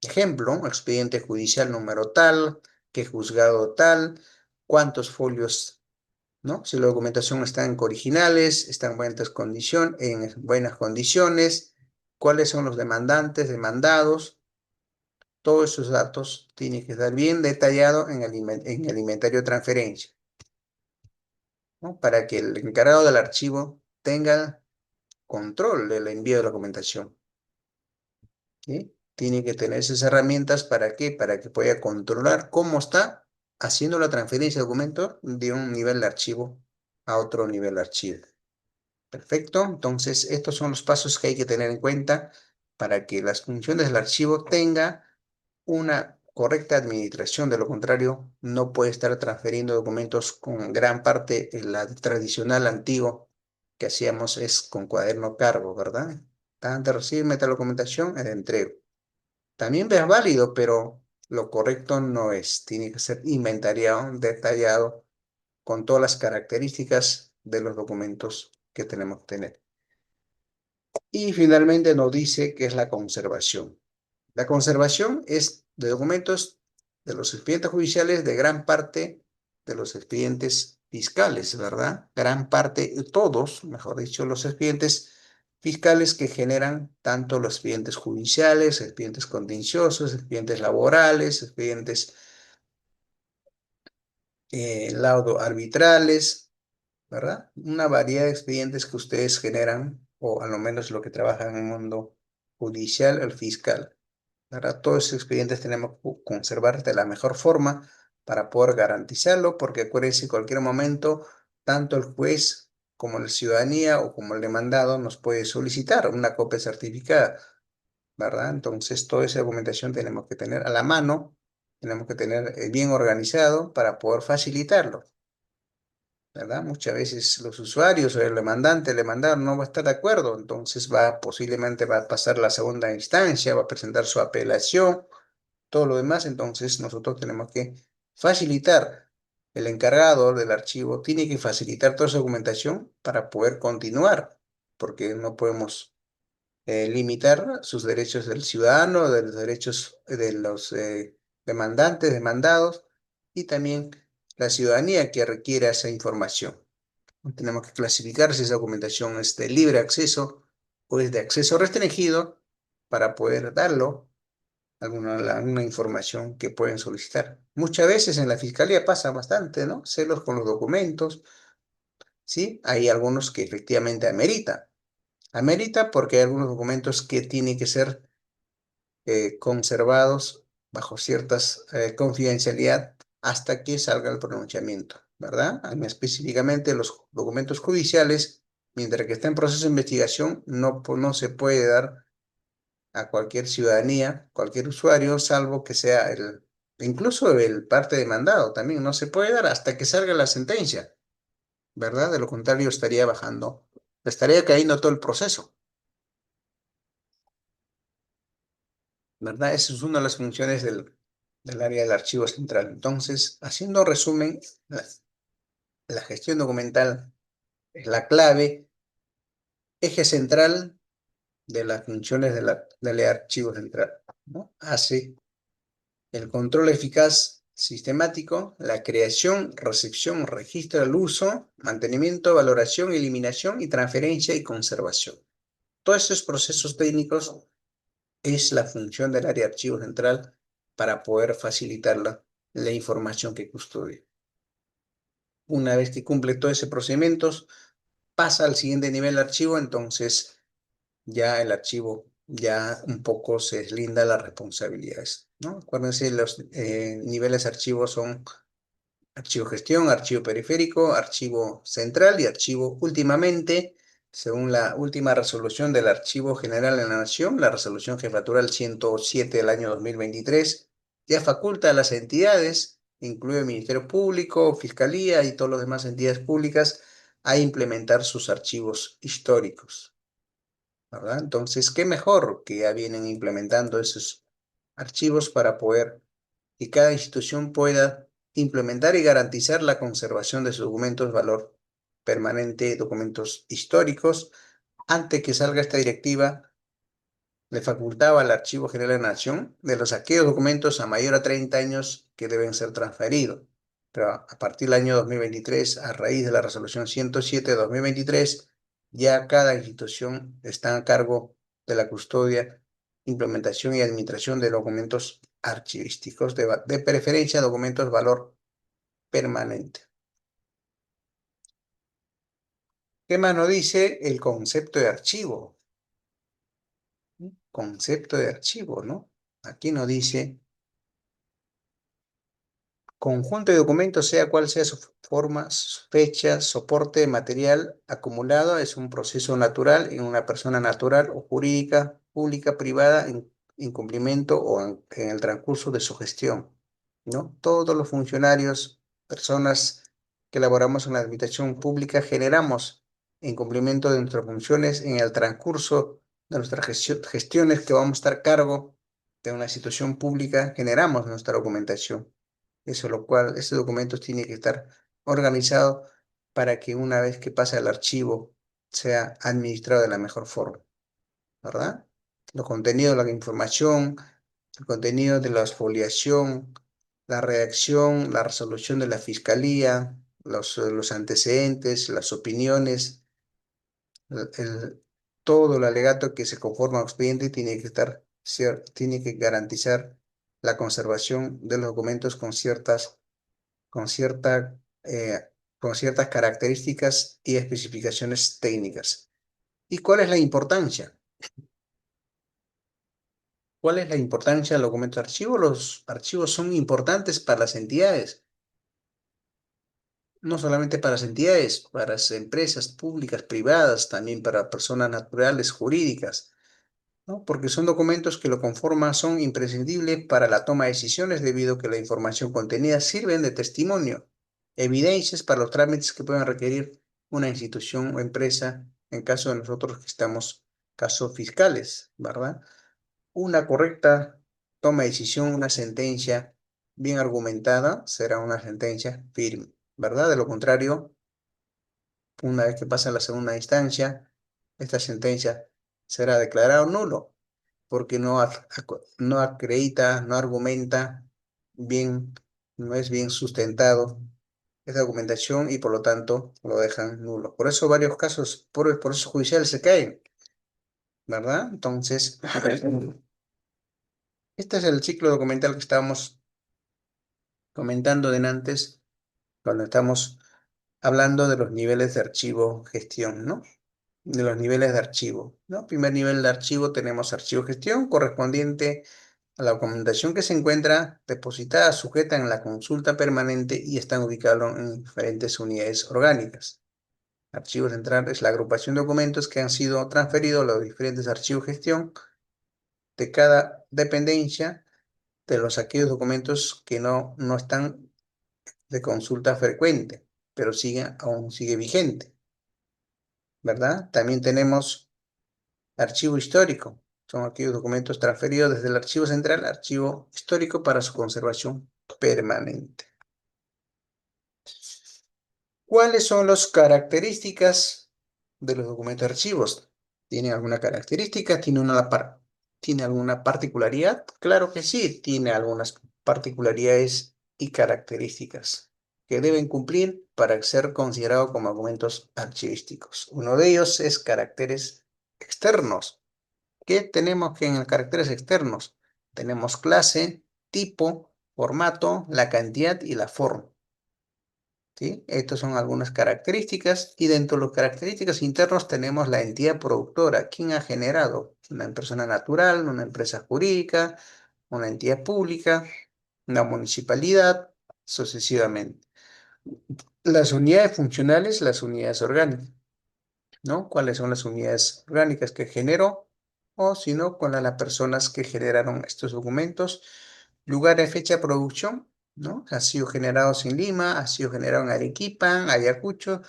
Ejemplo, expediente judicial número tal, qué juzgado tal, cuántos folios, ¿no? Si la documentación está en originales, está en buenas condiciones, cuáles son los demandantes, demandados, todos esos datos tienen que estar bien detallados en el inventario de transferencia, ¿no? Para que el encargado del archivo tenga control del envío de la documentación, ¿sí? Tiene que tener esas herramientas. ¿Para qué? Para que pueda controlar cómo está haciendo la transferencia de documentos de un nivel de archivo a otro nivel de archivo. Perfecto. Entonces, estos son los pasos que hay que tener en cuenta para que las funciones del archivo tengan una correcta administración. De lo contrario, no puede estar transfiriendo documentos con gran parte, la tradicional antiguo que hacíamos es con cuaderno cargo, ¿verdad? Antes de recibirme esta documentación, el entrego. También es válido, pero lo correcto no es. Tiene que ser inventariado, detallado, con todas las características de los documentos que tenemos que tener. Y finalmente nos dice que es la conservación. La conservación es de documentos de los expedientes judiciales de gran parte de los expedientes fiscales, ¿verdad? Gran parte, todos, mejor dicho, los expedientes fiscales que generan tanto los expedientes judiciales, expedientes contenciosos, expedientes laborales, expedientes laudo arbitrales, ¿verdad? Una variedad de expedientes que ustedes generan, o a lo menos lo que trabajan en el mundo judicial, el fiscal. ¿Verdad? Todos esos expedientes tenemos que conservar de la mejor forma para poder garantizarlo, porque acuérdense, en cualquier momento, tanto el juez como la ciudadanía o como el demandado nos puede solicitar una copia certificada, ¿verdad? Entonces, toda esa documentación tenemos que tener a la mano, tenemos que tener bien organizado para poder facilitarlo. ¿Verdad? Muchas veces los usuarios o el demandante, el demandado no va a estar de acuerdo, entonces posiblemente va a pasar la segunda instancia, va a presentar su apelación, todo lo demás, entonces nosotros tenemos que facilitar, el encargado del archivo tiene que facilitar toda esa documentación para poder continuar, porque no podemos limitar sus derechos del ciudadano, de los derechos de los demandantes, demandados, y también la ciudadanía que requiere esa información. Tenemos que clasificar si esa documentación es de libre acceso o es de acceso restringido para poder darlo alguna información que pueden solicitar. Muchas veces en la fiscalía pasa bastante, ¿no? Celos con los documentos, ¿sí? Hay algunos que efectivamente amerita. Amerita porque hay algunos documentos que tienen que ser conservados bajo ciertas confidencialidad hasta que salga el pronunciamiento, ¿verdad? Específicamente los documentos judiciales, mientras que está en proceso de investigación, no se puede dar a cualquier ciudadanía, cualquier usuario, salvo que sea incluso el parte demandado también, no se puede dar hasta que salga la sentencia, ¿verdad? De lo contrario estaría cayendo todo el proceso, ¿verdad? Esa es una de las funciones del área del archivo central. Entonces, haciendo resumen, la gestión documental es la clave, eje central de las funciones del archivo central, ¿no? Hace el control eficaz sistemático, la creación, recepción, registro del uso, mantenimiento, valoración, eliminación y transferencia y conservación. Todos estos procesos técnicos es la función del área de archivo central para poder facilitar la información que custodia. Una vez que cumple todos esos procedimientos, pasa al siguiente nivel de archivo, entonces ya el archivo ya un poco se deslinda las responsabilidades, ¿no? Acuérdense, los niveles de archivo son archivo gestión, archivo periférico, archivo central y archivo últimamente, según la última resolución del Archivo General de la Nación, la resolución jefatural 107 del año 2023, ya faculta a las entidades, incluido el Ministerio Público, Fiscalía y todas las demás entidades públicas, a implementar sus archivos históricos, ¿verdad? Entonces, ¿qué mejor que ya vienen implementando esos archivos para poder que cada institución pueda implementar y garantizar la conservación de sus documentos de valor permanente, documentos históricos? Antes que salga esta directiva, le facultaba al Archivo General de la Nación de los aquellos documentos a mayor a 30 años que deben ser transferidos. Pero a partir del año 2023, a raíz de la resolución 107 de 2023, ya cada institución está a cargo de la custodia, implementación y administración de documentos archivísticos, de preferencia documentos de valor permanente. ¿Qué más nos dice el concepto de archivo? Concepto de archivo, ¿no? Aquí nos dice conjunto de documentos, sea cual sea su forma, su fecha, soporte material acumulado, es un proceso natural en una persona natural o jurídica, pública, privada, incumplimiento o en el transcurso de su gestión, ¿no? Todos los funcionarios, personas que laboramos en la administración pública, generamos incumplimiento de nuestras funciones en el transcurso de nuestras gestiones que vamos a estar a cargo de una institución pública, generamos nuestra documentación. Eso lo cual, ese documento tiene que estar organizado para que una vez que pase al archivo sea administrado de la mejor forma, ¿verdad? Los contenidos, la información, el contenido de la exfoliación, la redacción, la resolución de la fiscalía, los antecedentes, las opiniones, todo el alegato que se conforma al expediente tiene que estar, tiene que garantizar la conservación de los documentos con cierta, eh, con ciertas características y especificaciones técnicas. ¿Y cuál es la importancia? ¿Cuál es la importancia del documento de archivo? Los archivos son importantes para las entidades, no solamente para las entidades, para las empresas públicas, privadas, también para personas naturales, jurídicas, ¿no? Porque son documentos que lo conforman, son imprescindibles para la toma de decisiones debido a que la información contenida sirven de testimonio, evidencias para los trámites que puedan requerir una institución o empresa en caso de nosotros que estamos casos fiscales, ¿verdad? Una correcta toma de decisión, una sentencia bien argumentada, será una sentencia firme, ¿verdad? De lo contrario, una vez que pasa a la segunda instancia, esta sentencia será declarado nulo porque no acredita, no argumenta bien, no es bien sustentado esta argumentación y por lo tanto lo dejan nulo. Por eso varios casos, por procesos judiciales se caen, ¿verdad? Entonces, este es el ciclo documental que estábamos comentando de antes, cuando estamos hablando de los niveles de archivo gestión, ¿no? De los niveles de archivo, ¿no? Primer nivel de archivo tenemos archivo gestión correspondiente a la documentación que se encuentra depositada, sujeta en la consulta permanente y están ubicados en diferentes unidades orgánicas. Archivo central es la agrupación de documentos que han sido transferidos a los diferentes archivos gestión de cada dependencia de los aquellos documentos que no están de consulta frecuente, pero aún sigue vigente, ¿verdad? También tenemos archivo histórico. Son aquellos documentos transferidos desde el archivo central al archivo histórico para su conservación permanente. ¿Cuáles son las características de los documentos de archivos? ¿Tiene alguna característica? ¿Tiene alguna particularidad? Claro que sí, tiene algunas particularidades y características que deben cumplir para ser considerados como documentos archivísticos. Uno de ellos es caracteres externos. ¿Qué tenemos que en los caracteres externos? Tenemos clase, tipo, formato, la cantidad y la forma. ¿Sí? Estas son algunas características y dentro de las características internas tenemos la entidad productora. ¿Quién ha generado? Una persona natural, una empresa jurídica, una entidad pública, una municipalidad, sucesivamente. Las unidades funcionales, las unidades orgánicas, ¿no? ¿Cuáles son las unidades orgánicas que generó? O si no, con las personas que generaron estos documentos. Lugar de fecha de producción, ¿no? Ha sido generado en Lima, ha sido generado en Arequipa, Ayacucho,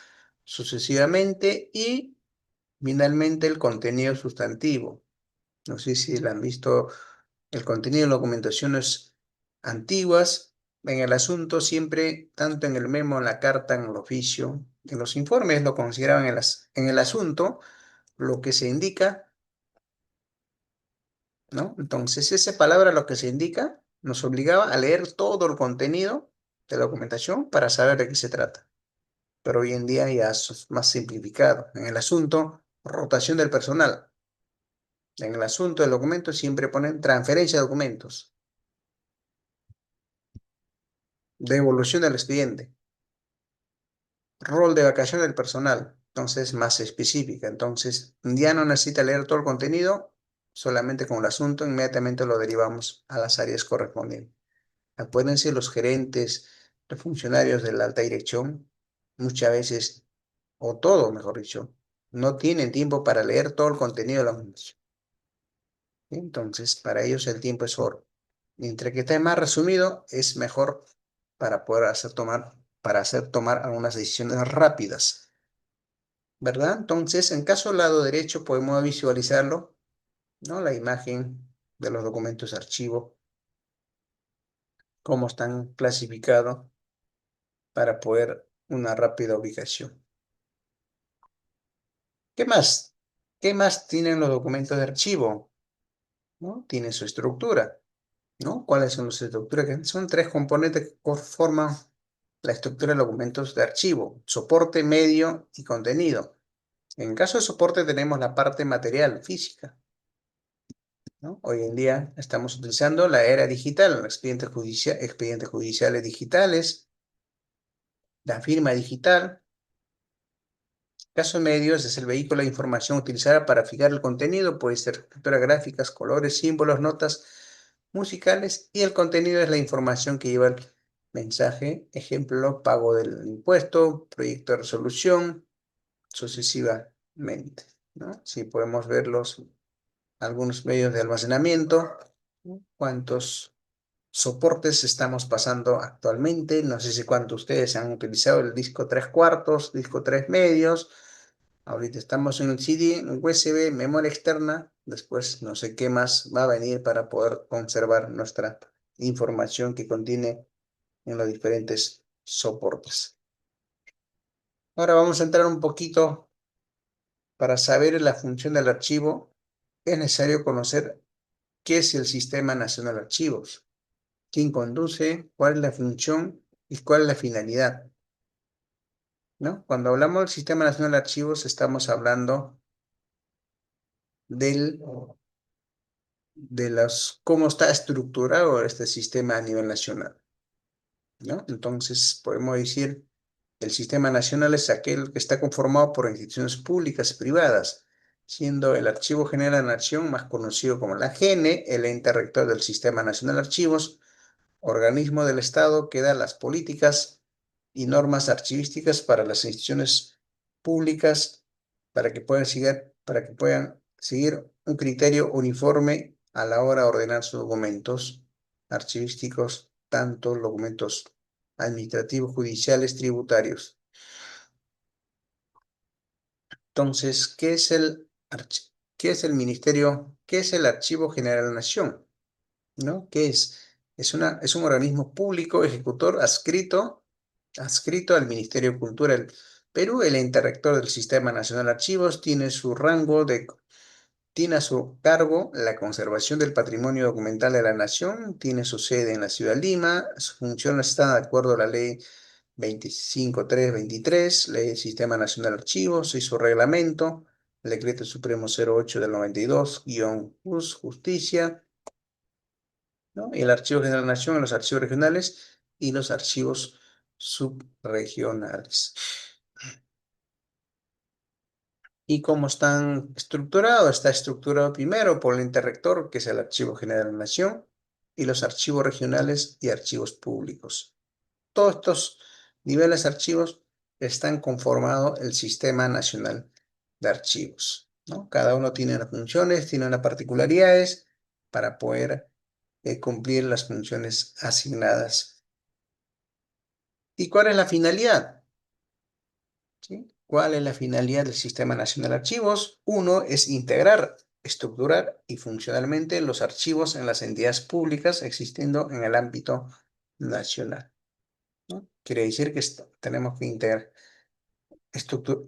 sucesivamente. Y finalmente el contenido sustantivo. No sé si lo han visto, el contenido de documentaciones antiguas. En el asunto siempre, tanto en el memo, en la carta, en el oficio, en los informes, lo consideraban en el asunto lo que se indica, ¿no? Entonces, esa palabra lo que se indica nos obligaba a leer todo el contenido de la documentación para saber de qué se trata. Pero hoy en día ya es más simplificado. En el asunto, rotación del personal. En el asunto del documento siempre ponen transferencia de documentos, devolución del expediente, rol de vacación del personal. Entonces, más específica. Entonces, ya no necesita leer todo el contenido, solamente con el asunto, inmediatamente lo derivamos a las áreas correspondientes. Acuérdense, los gerentes, los funcionarios de la alta dirección, muchas veces, o todo, mejor dicho, no tienen tiempo para leer todo el contenido de la organización. Entonces, para ellos el tiempo es oro. Mientras que esté más resumido, es mejor para poder hacer tomar algunas decisiones rápidas, ¿verdad? Entonces, en caso lado derecho podemos visualizarlo, ¿no? La imagen de los documentos de archivo, cómo están clasificados para poder una rápida ubicación. ¿Qué más? ¿Qué más tienen los documentos de archivo? ¿No? Tienen su estructura, ¿no? ¿Cuáles son las estructuras? Que son tres componentes que forman la estructura de documentos de archivo: soporte, medio y contenido. En caso de soporte tenemos la parte material, física, ¿no? Hoy en día estamos utilizando la era digital, expedientes judiciales digitales, la firma digital. Caso de medios es el vehículo de información utilizada para fijar el contenido, puede ser escrituras gráficas, colores, símbolos, notas musicales, y el contenido es la información que lleva el mensaje, ejemplo, pago del impuesto, proyecto de resolución, sucesivamente, ¿no? Si podemos ver algunos medios de almacenamiento, ¿no? Cuántos soportes estamos pasando actualmente. No sé si cuántos ustedes han utilizado el disco 3/4, disco 3 medios. Ahorita estamos en un CD, un USB, memoria externa. Después no sé qué más va a venir para poder conservar nuestra información que contiene en los diferentes soportes. Ahora vamos a entrar un poquito para saber la función del archivo. Es necesario conocer qué es el Sistema Nacional de Archivos, quién conduce, cuál es la función y cuál es la finalidad, ¿no? Cuando hablamos del Sistema Nacional de Archivos, estamos hablando del, cómo está estructurado este sistema a nivel nacional, ¿no? Entonces, podemos decir, el Sistema Nacional es aquel que está conformado por instituciones públicas y privadas, siendo el Archivo General de la Nación, más conocido como la GENE, el ente rector del Sistema Nacional de Archivos, organismo del Estado que da las políticas y normas archivísticas para las instituciones públicas para que puedan seguir un criterio uniforme a la hora de ordenar sus documentos archivísticos, tanto documentos administrativos, judiciales, tributarios. Entonces, ¿qué es el Ministerio? ¿Qué es el Archivo General de la Nación? ¿No? ¿Qué es? Es un organismo público ejecutor adscrito al Ministerio de Cultura del Perú. El ente rector del Sistema Nacional de Archivos tiene a su cargo la conservación del patrimonio documental de la nación, tiene su sede en la ciudad de Lima, sus funciones están de acuerdo a la ley 25323, ley del Sistema Nacional de Archivos, y su reglamento, el decreto supremo 08 del 92, justicia, ¿no? Y el Archivo General de la Nación, los archivos regionales y los archivos subregionales. ¿Y cómo están estructurados? Está estructurado primero por el ente rector, que es el Archivo General de la Nación, y los archivos regionales y archivos públicos. Todos estos niveles de archivos están conformados el Sistema Nacional de Archivos, ¿no? Cada uno tiene unas funciones, tiene unas particularidades para poder cumplir las funciones asignadas. ¿Y cuál es la finalidad? ¿Sí? ¿Cuál es la finalidad del Sistema Nacional de Archivos? Uno es integrar, estructurar y funcionalmente los archivos en las entidades públicas existiendo en el ámbito nacional, ¿no? Quiere decir que tenemos que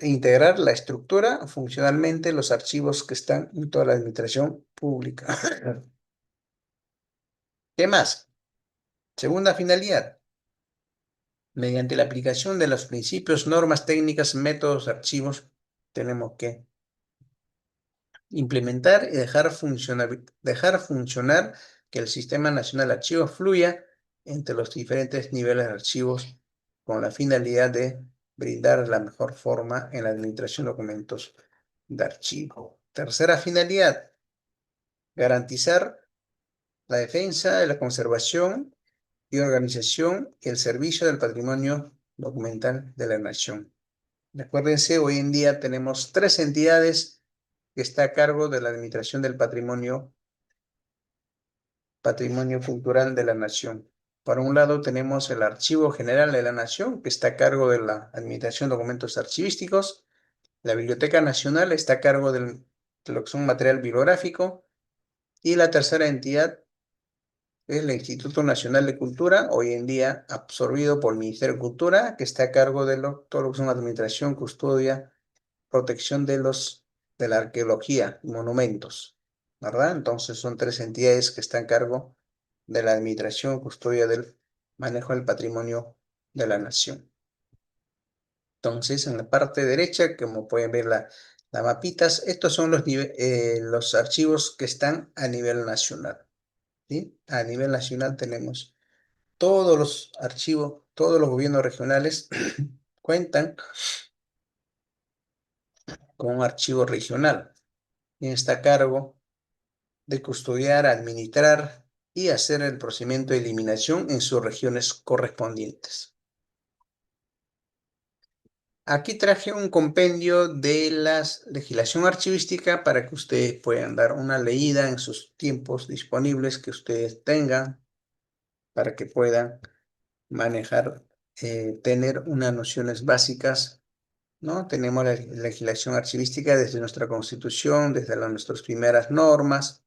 integrar la estructura funcionalmente los archivos que están en toda la administración pública. ¿Qué más? Segunda finalidad, mediante la aplicación de los principios, normas técnicas, métodos, archivos, tenemos que implementar y dejar funcionar que el Sistema Nacional de Archivos fluya entre los diferentes niveles de archivos con la finalidad de brindar la mejor forma en la administración de documentos de archivo. Tercera finalidad, garantizar la defensa, la conservación y organización y el servicio del patrimonio documental de la nación. Acuérdense, hoy en día tenemos tres entidades que está a cargo de la administración del patrimonio Patrimonio Cultural de la Nación. Por un lado tenemos el Archivo General de la Nación, que está a cargo de la Administración de Documentos Archivísticos. La Biblioteca Nacional está a cargo de lo que son material bibliográfico. Y la tercera entidad es el Instituto Nacional de Cultura, hoy en día absorbido por el Ministerio de Cultura, que está a cargo de todo lo que son administración, custodia, protección de la arqueología y monumentos, ¿verdad? Entonces son tres entidades que están a cargo de la administración, custodia del manejo del patrimonio de la nación. Entonces, en la parte derecha, como pueden ver las mapitas, estos son los archivos que están a nivel nacional, ¿sí? A nivel nacional tenemos todos los archivos, todos los gobiernos regionales cuentan con un archivo regional, quien está a cargo de custodiar, administrar y hacer el procedimiento de eliminación en sus regiones correspondientes. Aquí traje un compendio de la legislación archivística para que ustedes puedan dar una leída en sus tiempos disponibles que ustedes tengan para que puedan manejar, tener unas nociones básicas, ¿no? Tenemos la legislación archivística desde nuestra Constitución, desde nuestras primeras normas,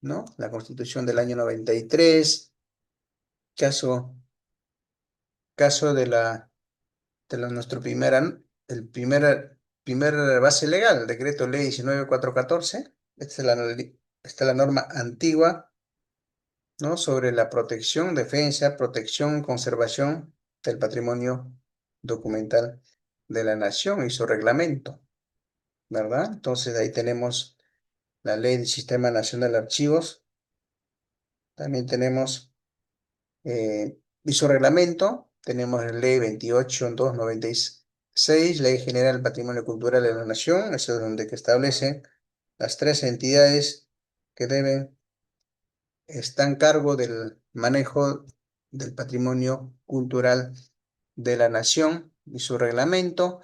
¿no? La Constitución del año 93, caso, caso nuestro primer base legal, el decreto ley 19414. Esta es la norma antigua, ¿no? Sobre la protección, defensa, protección, conservación del patrimonio documental de la nación y su reglamento, ¿verdad? Entonces ahí tenemos la ley del Sistema Nacional de Archivos, también tenemos y su reglamento, tenemos la ley 28.296, Ley General del Patrimonio Cultural de la Nación, eso es donde que establece las tres entidades que están a cargo del manejo del patrimonio cultural de la nación y su reglamento.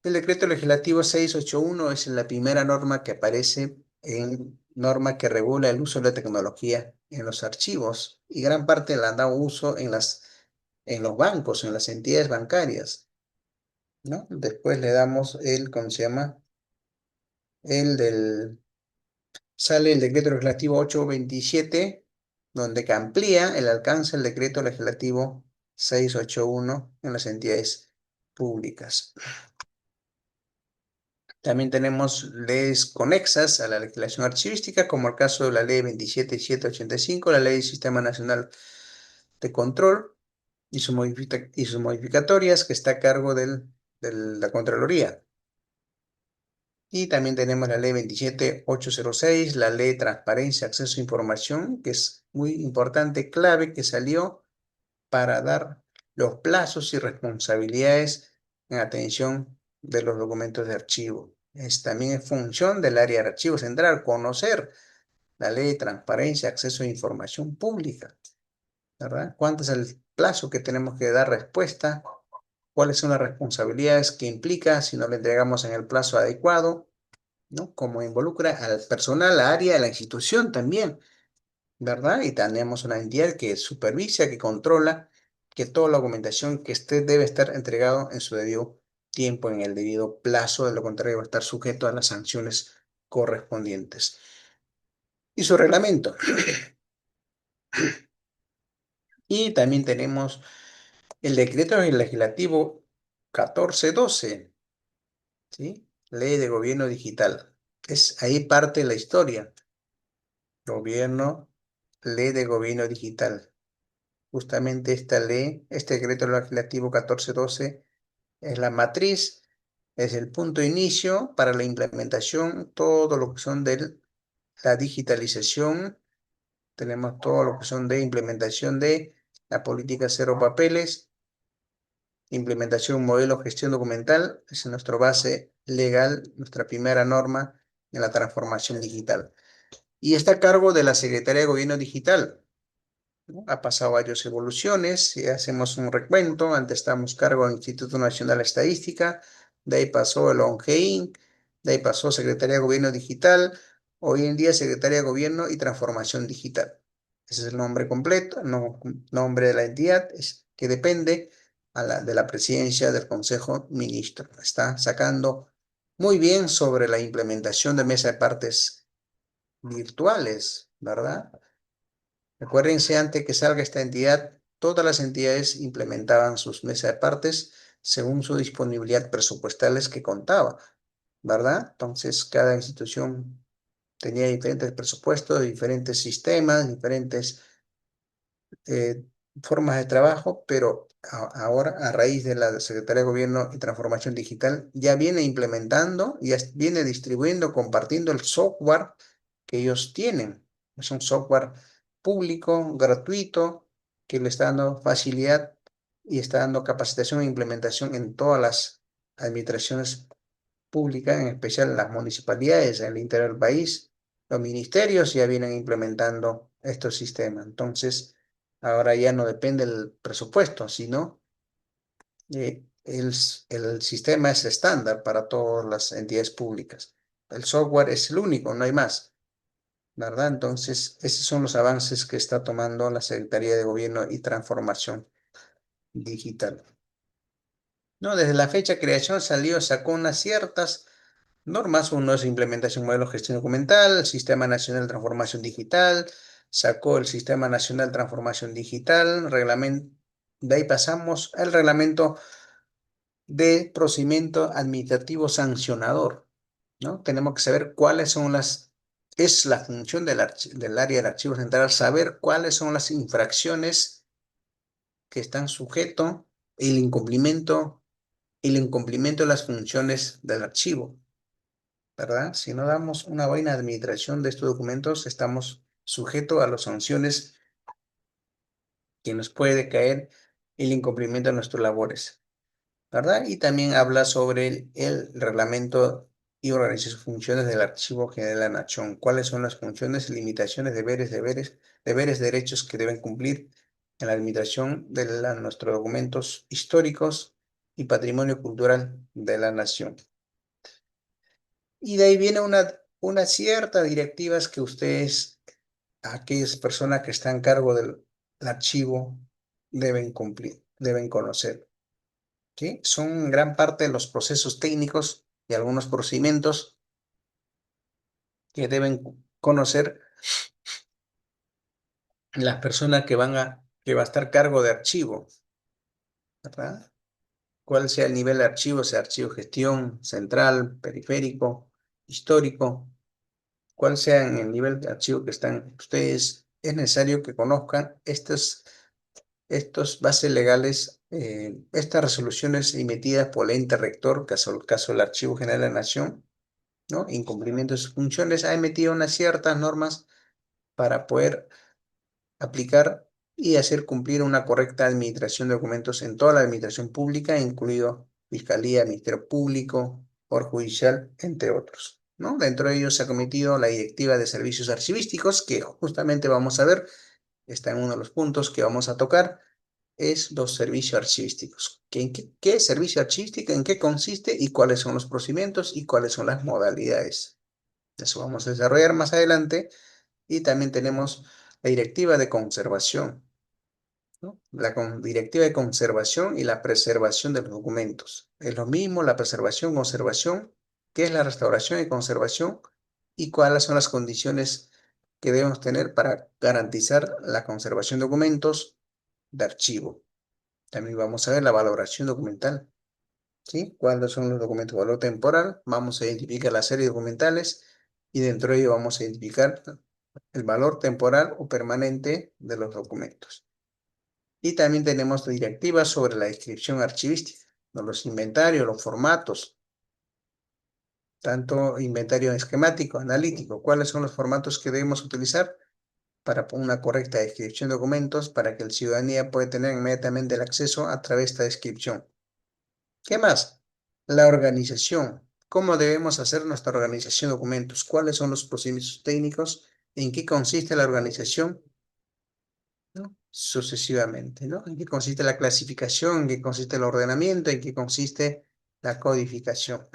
El decreto legislativo 681 es la primera norma que aparece en norma que regula el uso de la tecnología en los archivos y gran parte la han dado uso en los bancos, en las entidades bancarias, ¿no? Después le damos ¿cómo se llama? El del, Sale el decreto legislativo 827, donde que amplía el alcance del decreto legislativo 681 en las entidades públicas. También tenemos leyes conexas a la legislación archivística, como el caso de la ley 27785, la ley del Sistema Nacional de Control y sus modificatorias, que está a cargo de la Contraloría. Y también tenemos la ley 27806, la ley de transparencia, acceso a información, que es muy importante, clave, que salió para dar los plazos y responsabilidades en atención de los documentos de archivo. También es función del área de archivo central conocer la ley de transparencia, acceso a información pública, ¿verdad? ¿Cuánto es el plazo que tenemos que dar respuesta? ¿Cuáles son las responsabilidades que implica si no le entregamos en el plazo adecuado? ¿No? Como involucra al personal, la área, la institución también, ¿verdad? Y tenemos una entidad que supervisa, que controla que toda la documentación que debe estar entregado en su debido tiempo, en el debido plazo, de lo contrario va a estar sujeto a las sanciones correspondientes. Y su reglamento. Y también tenemos el decreto legislativo 1412, ¿sí? Ley de Gobierno Digital. Ahí parte la historia. Ley de Gobierno Digital. Justamente esta ley, este decreto legislativo 1412, es la matriz, es el punto de inicio para la implementación, todo lo que son de la digitalización. Tenemos todo lo que son de implementación de la política cero papeles, implementación modelo gestión documental, es nuestra base legal, nuestra primera norma en la transformación digital. Y está a cargo de la Secretaría de Gobierno Digital, ¿no? Ha pasado varias evoluciones, si hacemos un recuento, antes estábamos a cargo del Instituto Nacional de Estadística, de ahí pasó el ONGEIN, de ahí pasó Secretaría de Gobierno Digital, hoy en día Secretaría de Gobierno y Transformación Digital. Ese es el nombre completo, nombre de la entidad, que depende de la presidencia del Consejo Ministro. Está sacando muy bien sobre la implementación de mesa de partes virtuales, ¿verdad? Acuérdense, antes que salga esta entidad, todas las entidades implementaban sus mesas de partes según su disponibilidad presupuestales que contaba, ¿verdad? Entonces, cada institución tenía diferentes presupuestos, diferentes sistemas, diferentes eh, formas de trabajo, pero ahora, a raíz de la Secretaría de Gobierno y Transformación Digital, ya viene implementando, ya viene distribuyendo, compartiendo el software que ellos tienen. Es un software público, gratuito, que le está dando facilidad y está dando capacitación e implementación en todas las administraciones públicas, en especial las municipalidades en el interior del país. Los ministerios ya vienen implementando estos sistemas. Entonces, ahora ya no depende del presupuesto, sino el sistema es estándar para todas las entidades públicas. El software es el único, no hay más, ¿verdad? Entonces, esos son los avances que está tomando la Secretaría de Gobierno y Transformación Digital. No, desde la fecha de creación sacó unas ciertas normas. Uno es implementación modelo de gestión documental, Sistema Nacional de Transformación Digital, sacó el Sistema Nacional de Transformación Digital, reglamento, de ahí pasamos al reglamento de procedimiento administrativo sancionador, ¿no? Tenemos que saber cuáles son es la función del área del archivo central, saber cuáles son las infracciones que están sujetos el incumplimiento, el incumplimiento de las funciones del archivo. ¿Verdad? Si no damos una buena administración de estos documentos, estamos sujetos a las sanciones que nos puede caer el incumplimiento de nuestras labores, ¿verdad? Y también habla sobre el reglamento y organización de funciones del Archivo General de la Nación. ¿Cuáles son las funciones, limitaciones, deberes, derechos que deben cumplir en la administración de nuestros documentos históricos y patrimonio cultural de la nación? Y de ahí viene una cierta directivas que ustedes, aquellas personas que están a cargo del archivo, deben cumplir, deben conocer. ¿Sí? Son gran parte de los procesos técnicos y algunos procedimientos que deben conocer las personas que va a estar a cargo de archivo, ¿verdad? Cuál sea el nivel de archivo, sea archivo gestión, central, periférico, histórico, cuál sea el nivel de archivo que están ustedes. Es necesario que conozcan estos bases legales, estas resoluciones emitidas por el ente rector, caso del Archivo General de la Nación, ¿no? Incumplimiento de sus funciones, ha emitido unas ciertas normas para poder aplicar y hacer cumplir una correcta administración de documentos en toda la administración pública, incluido Fiscalía, Ministerio Público, Poder Judicial, entre otros, ¿no? Dentro de ellos se ha cometido la Directiva de Servicios Archivísticos, que justamente vamos a ver, está en uno de los puntos que vamos a tocar, es los servicios archivísticos. ¿Qué es servicio archivístico? ¿En qué consiste? ¿Y cuáles son los procedimientos? ¿Y cuáles son las modalidades? Eso vamos a desarrollar más adelante. Y también tenemos la directiva de conservación, ¿no? Directiva de conservación y la preservación de los documentos. Es lo mismo la preservación, conservación, qué es la restauración y conservación y cuáles son las condiciones que debemos tener para garantizar la conservación de documentos de archivo. También vamos a ver la valoración documental, ¿sí? ¿Cuáles son los documentos de valor temporal? Vamos a identificar la serie de documentales y dentro de ello vamos a identificar el valor temporal o permanente de los documentos. Y también tenemos directivas sobre la descripción archivística, ¿no? Los inventarios, los formatos, tanto inventario esquemático, analítico, cuáles son los formatos que debemos utilizar para una correcta descripción de documentos para que la ciudadanía pueda tener inmediatamente el acceso a través de esta descripción. ¿Qué más? La organización. ¿Cómo debemos hacer nuestra organización de documentos? ¿Cuáles son los procedimientos técnicos? ¿En qué consiste la organización? ¿No? Sucesivamente, ¿no? ¿En qué consiste la clasificación? ¿En qué consiste el ordenamiento? ¿En qué consiste la codificación?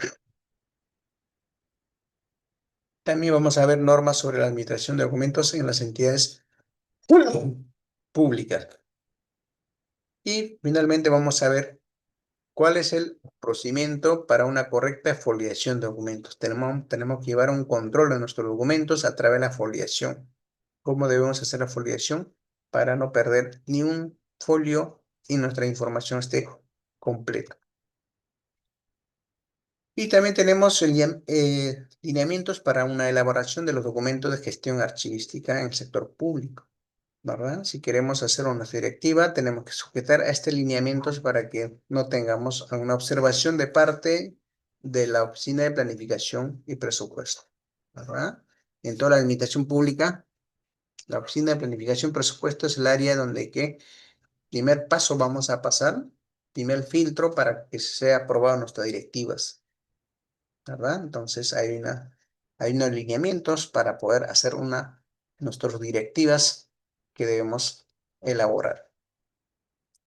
También vamos a ver normas sobre la administración de documentos en las entidades públicas. Y finalmente vamos a ver cuál es el procedimiento para una correcta foliación de documentos. Tenemos que llevar un control de nuestros documentos a través de la foliación. ¿Cómo debemos hacer la foliación para no perder ni un folio y nuestra información esté completa? Y también tenemos lineamientos para una elaboración de los documentos de gestión archivística en el sector público, ¿verdad? Si queremos hacer una directiva, tenemos que sujetar a estos lineamientos para que no tengamos alguna observación de parte de la Oficina de Planificación y Presupuesto, ¿verdad? En toda la administración pública, la Oficina de Planificación y Presupuesto es el área donde que primer paso vamos a pasar, primer filtro para que sea aprobado nuestras directivas, ¿verdad? Entonces hay unos lineamientos para poder hacer nuestras directivas que debemos elaborar.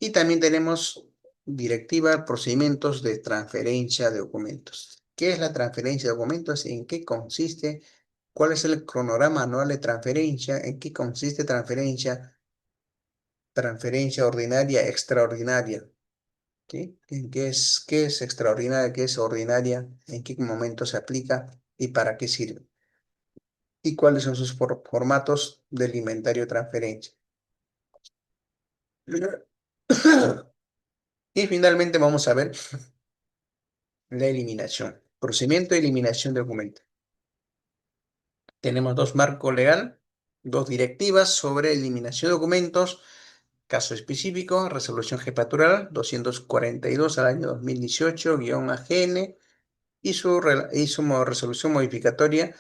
Y también tenemos directiva, procedimientos de transferencia de documentos. ¿Qué es la transferencia de documentos? ¿En qué consiste? ¿Cuál es el cronograma anual de transferencia? ¿En qué consiste transferencia? Transferencia ordinaria, extraordinaria. ¿Sí? Qué es extraordinaria? ¿Qué es ordinaria? ¿En qué momento se aplica? ¿Y para qué sirve? ¿Y cuáles son sus formatos del inventario de transferencia? Y finalmente vamos a ver la eliminación. Procedimiento de eliminación de documentos. Tenemos dos marcos legal, dos directivas sobre eliminación de documentos, caso específico, resolución jefatura 242 al año 2018-AGN y su resolución modificatoria,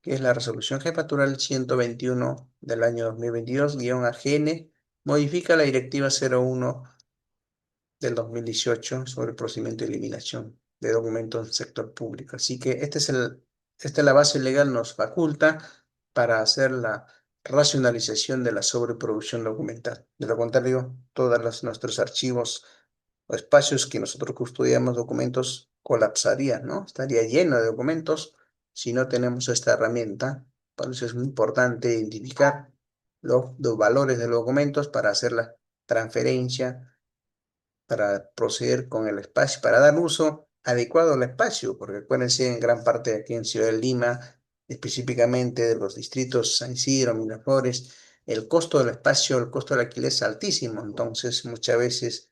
que es la resolución jefatural 121 del año 2022-AGN, modifica la directiva 01 del 2018 sobre el procedimiento de eliminación de documentos del sector público. Así que esta es la base legal, nos faculta para hacer la racionalización de la sobreproducción documental. De lo contrario, todos nuestros archivos o espacios que nosotros custodiamos documentos colapsarían, ¿no? Estaría lleno de documentos si no tenemos esta herramienta. Por eso es muy importante identificar los valores de los documentos para hacer la transferencia, para proceder con el espacio, para dar uso adecuado al espacio, porque acuérdense, en gran parte de aquí en Ciudad de Lima, específicamente de los distritos San Isidro, Miraflores, el costo del espacio, el costo del alquiler es altísimo, entonces muchas veces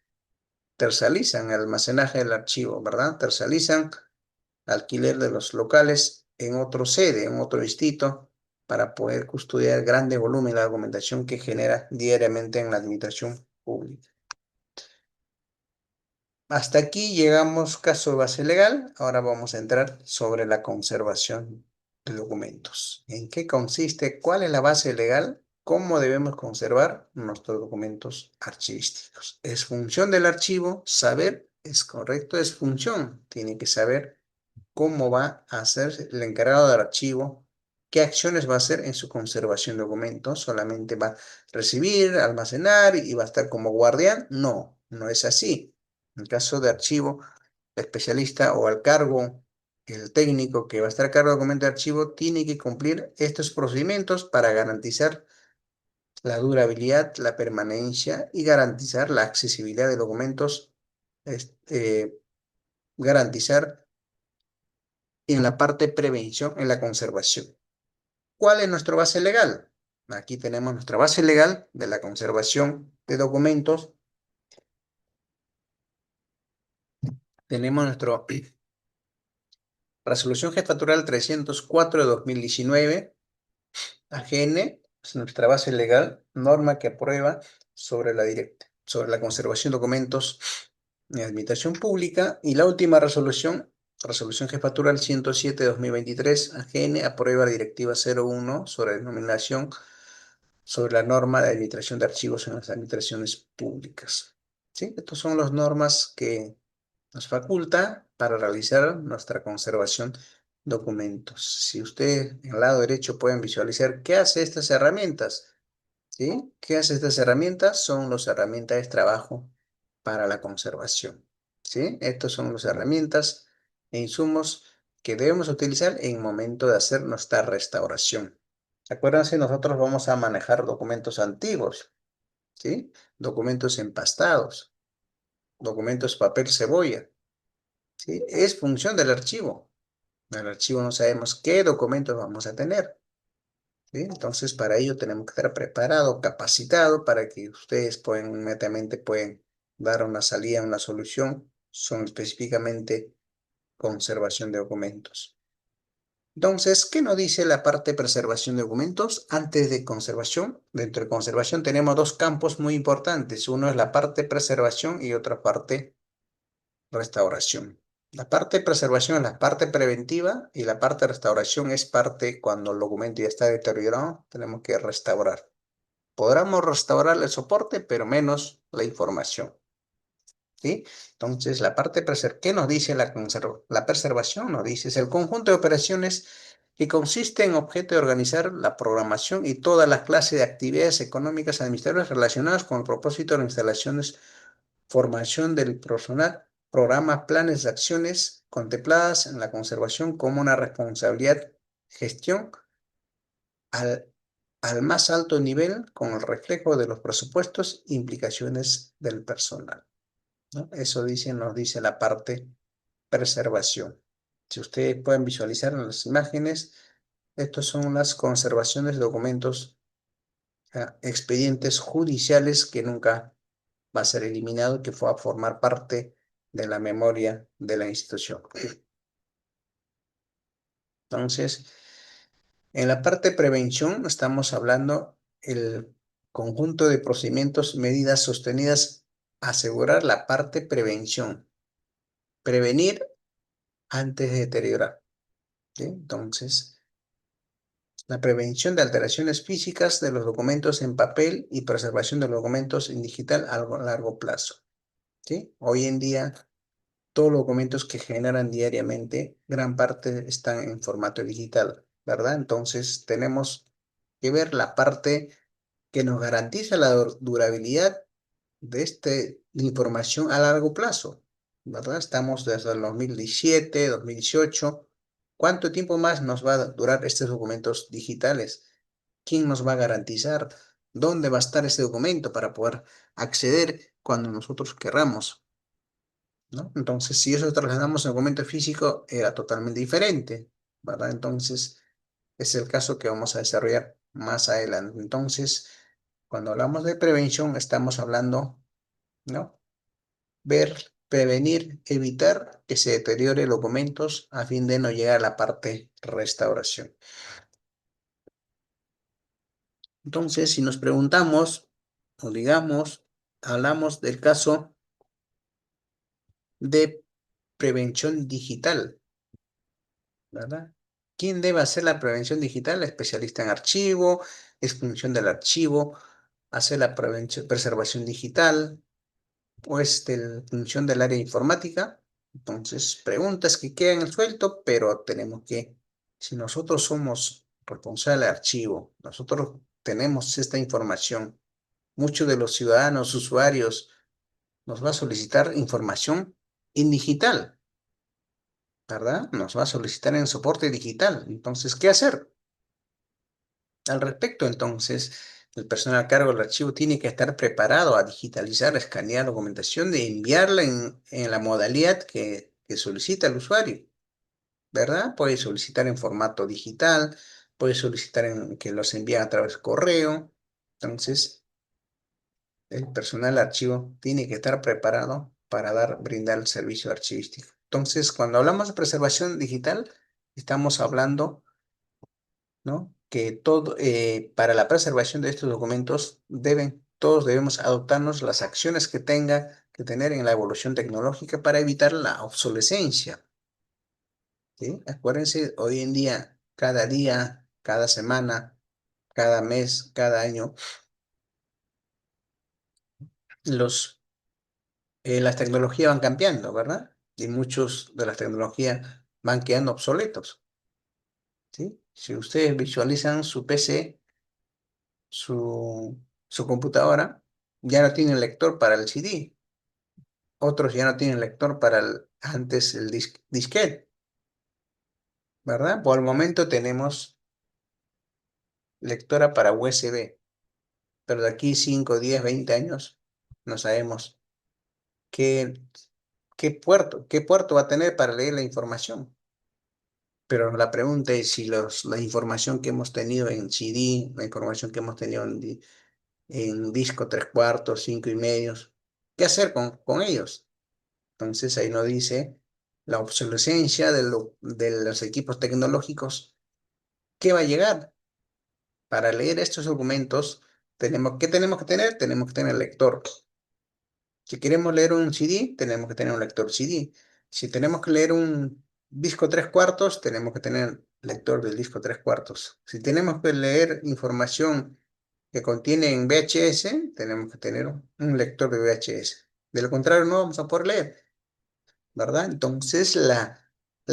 tercializan el almacenaje del archivo, ¿verdad? Tercializan alquiler de los locales en otro sede, en otro distrito, para poder custodiar grandes volúmenes de la documentación que genera diariamente en la administración pública. Hasta aquí llegamos caso de base legal. Ahora vamos a entrar sobre la conservación de documentos. ¿En qué consiste? ¿Cuál es la base legal? ¿Cómo debemos conservar nuestros documentos archivísticos? ¿Es función del archivo saber? ¿Es correcto? Es función. Tiene que saber cómo va a hacer el encargado del archivo, qué acciones va a hacer en su conservación de documentos. ¿Solamente va a recibir, almacenar y va a estar como guardián? No, no es así. En el caso de archivo, el especialista o al cargo, el técnico que va a estar a cargo del documento de archivo, tiene que cumplir estos procedimientos para garantizar la durabilidad, la permanencia y garantizar la accesibilidad de documentos, garantizar en la parte prevención, en la conservación. ¿Cuál es nuestra base legal? Aquí tenemos nuestra base legal de la conservación de documentos. Tenemos nuestra resolución jefatural 304 de 2019, AGN, es nuestra base legal, norma que aprueba sobre la conservación de documentos en administración pública, y la última resolución, resolución jefatural 107 de 2023, AGN, aprueba la directiva 01 sobre denominación sobre la norma de administración de archivos en las administraciones públicas. ¿Sí? Estas son las normas que nos faculta para realizar nuestra conservación de documentos. Si usted en el lado derecho pueden visualizar qué hace estas herramientas, ¿sí? ¿Qué hace estas herramientas? Son las herramientas de trabajo para la conservación, ¿sí? Estas son las herramientas e insumos que debemos utilizar en el momento de hacer nuestra restauración. Acuérdense, nosotros vamos a manejar documentos antiguos, ¿sí? Documentos empastados, documentos papel cebolla, ¿sí? Es función del archivo. El archivo no sabemos qué documentos vamos a tener, ¿sí? Entonces, para ello tenemos que estar preparado, capacitado, para que ustedes pueden, inmediatamente pueden dar una salida, una solución, son específicamente conservación de documentos. Entonces, ¿qué nos dice la parte de preservación de documentos? Antes de conservación, dentro de conservación tenemos dos campos muy importantes. Uno es la parte de preservación y otra parte restauración. La parte de preservación es la parte preventiva y la parte de restauración es parte cuando el documento ya está deteriorado, tenemos que restaurar. Podremos restaurar el soporte, pero menos la información. ¿Sí? Entonces, la parte ¿qué nos dice la preservación? Nos dice, es el conjunto de operaciones que consiste en objeto de organizar la programación y todas las clases de actividades económicas administrativas relacionadas con el propósito de las instalaciones, formación del personal, programas, planes de acciones contempladas en la conservación como una responsabilidad, gestión al, al más alto nivel con el reflejo de los presupuestos e implicaciones del personal, ¿no? Eso dice, nos dice la parte preservación. Si ustedes pueden visualizar en las imágenes, estas son las conservaciones de documentos, expedientes judiciales que nunca va a ser eliminado, que fue a formar parte de la memoria de la institución. Entonces, en la parte de prevención estamos hablando el conjunto de procedimientos, medidas sostenidas, asegurar la parte prevención, prevenir antes de deteriorar, ¿sí? Entonces, la prevención de alteraciones físicas de los documentos en papel y preservación de los documentos en digital a largo plazo, ¿sí? Hoy en día, todos los documentos que generan diariamente, gran parte están en formato digital, ¿verdad? Entonces, tenemos que ver la parte que nos garantiza la durabilidad de esta información a largo plazo, ¿verdad? Estamos desde el 2017, 2018. ¿Cuánto tiempo más nos va a durar estos documentos digitales? ¿Quién nos va a garantizar? ¿Dónde va a estar ese documento para poder acceder cuando nosotros querramos, ¿no? Entonces, si eso trasladamos a documento físico, era totalmente diferente, ¿verdad? Entonces, es el caso que vamos a desarrollar más adelante. Entonces, cuando hablamos de prevención, estamos hablando, ¿no? Ver, prevenir, evitar que se deteriore documentos a fin de no llegar a la parte restauración. Entonces, si nos preguntamos o digamos, hablamos del caso de prevención digital, ¿verdad? ¿Quién debe hacer la prevención digital? El especialista en archivo, es función del archivo, hacer la preservación digital, pues de función del área informática. Entonces, preguntas que quedan en el suelto, pero tenemos que, si nosotros somos responsables del archivo, nosotros tenemos esta información, muchos de los ciudadanos, usuarios, nos va a solicitar información en digital, ¿verdad? Nos va a solicitar en soporte digital. Entonces, ¿qué hacer al respecto? Entonces, el personal a cargo del archivo tiene que estar preparado a digitalizar, a escanear documentación, de enviarla en la modalidad que solicita el usuario, ¿verdad? Puede solicitar en formato digital, puede solicitar que los envíen a través de correo. Entonces, el personal de archivo tiene que estar preparado para brindar el servicio archivístico. Entonces, cuando hablamos de preservación digital, estamos hablando, ¿no? Que todo, para la preservación de estos documentos todos debemos adoptarnos las acciones que tenga que tener en la evolución tecnológica para evitar la obsolescencia, ¿sí? Acuérdense, hoy en día, cada semana, cada mes, cada año, las tecnologías van cambiando, ¿verdad? Y muchos de las tecnologías van quedando obsoletos, ¿sí? Si ustedes visualizan su PC, su computadora, ya no tiene lector para el CD. Otros ya no tienen lector para antes el disquete, ¿verdad? Por el momento tenemos lectora para USB, pero de aquí 5, 10, 20 años no sabemos qué, qué puerto va a tener para leer la información. Pero la pregunta es si la información que hemos tenido en CD, la información que hemos tenido en disco 3/4, 5 y medio, ¿qué hacer con ellos? Entonces ahí nos dice la obsolescencia de los equipos tecnológicos. ¿Qué va a llegar? Para leer estos documentos, ¿qué tenemos que tener? Tenemos que tener lector. Si queremos leer un CD, tenemos que tener un lector CD. Si tenemos que leer un disco 3/4, tenemos que tener lector del disco 3/4. Si tenemos que leer información que contiene en VHS, tenemos que tener un lector de VHS. De lo contrario, no vamos a poder leer, ¿verdad? Entonces, la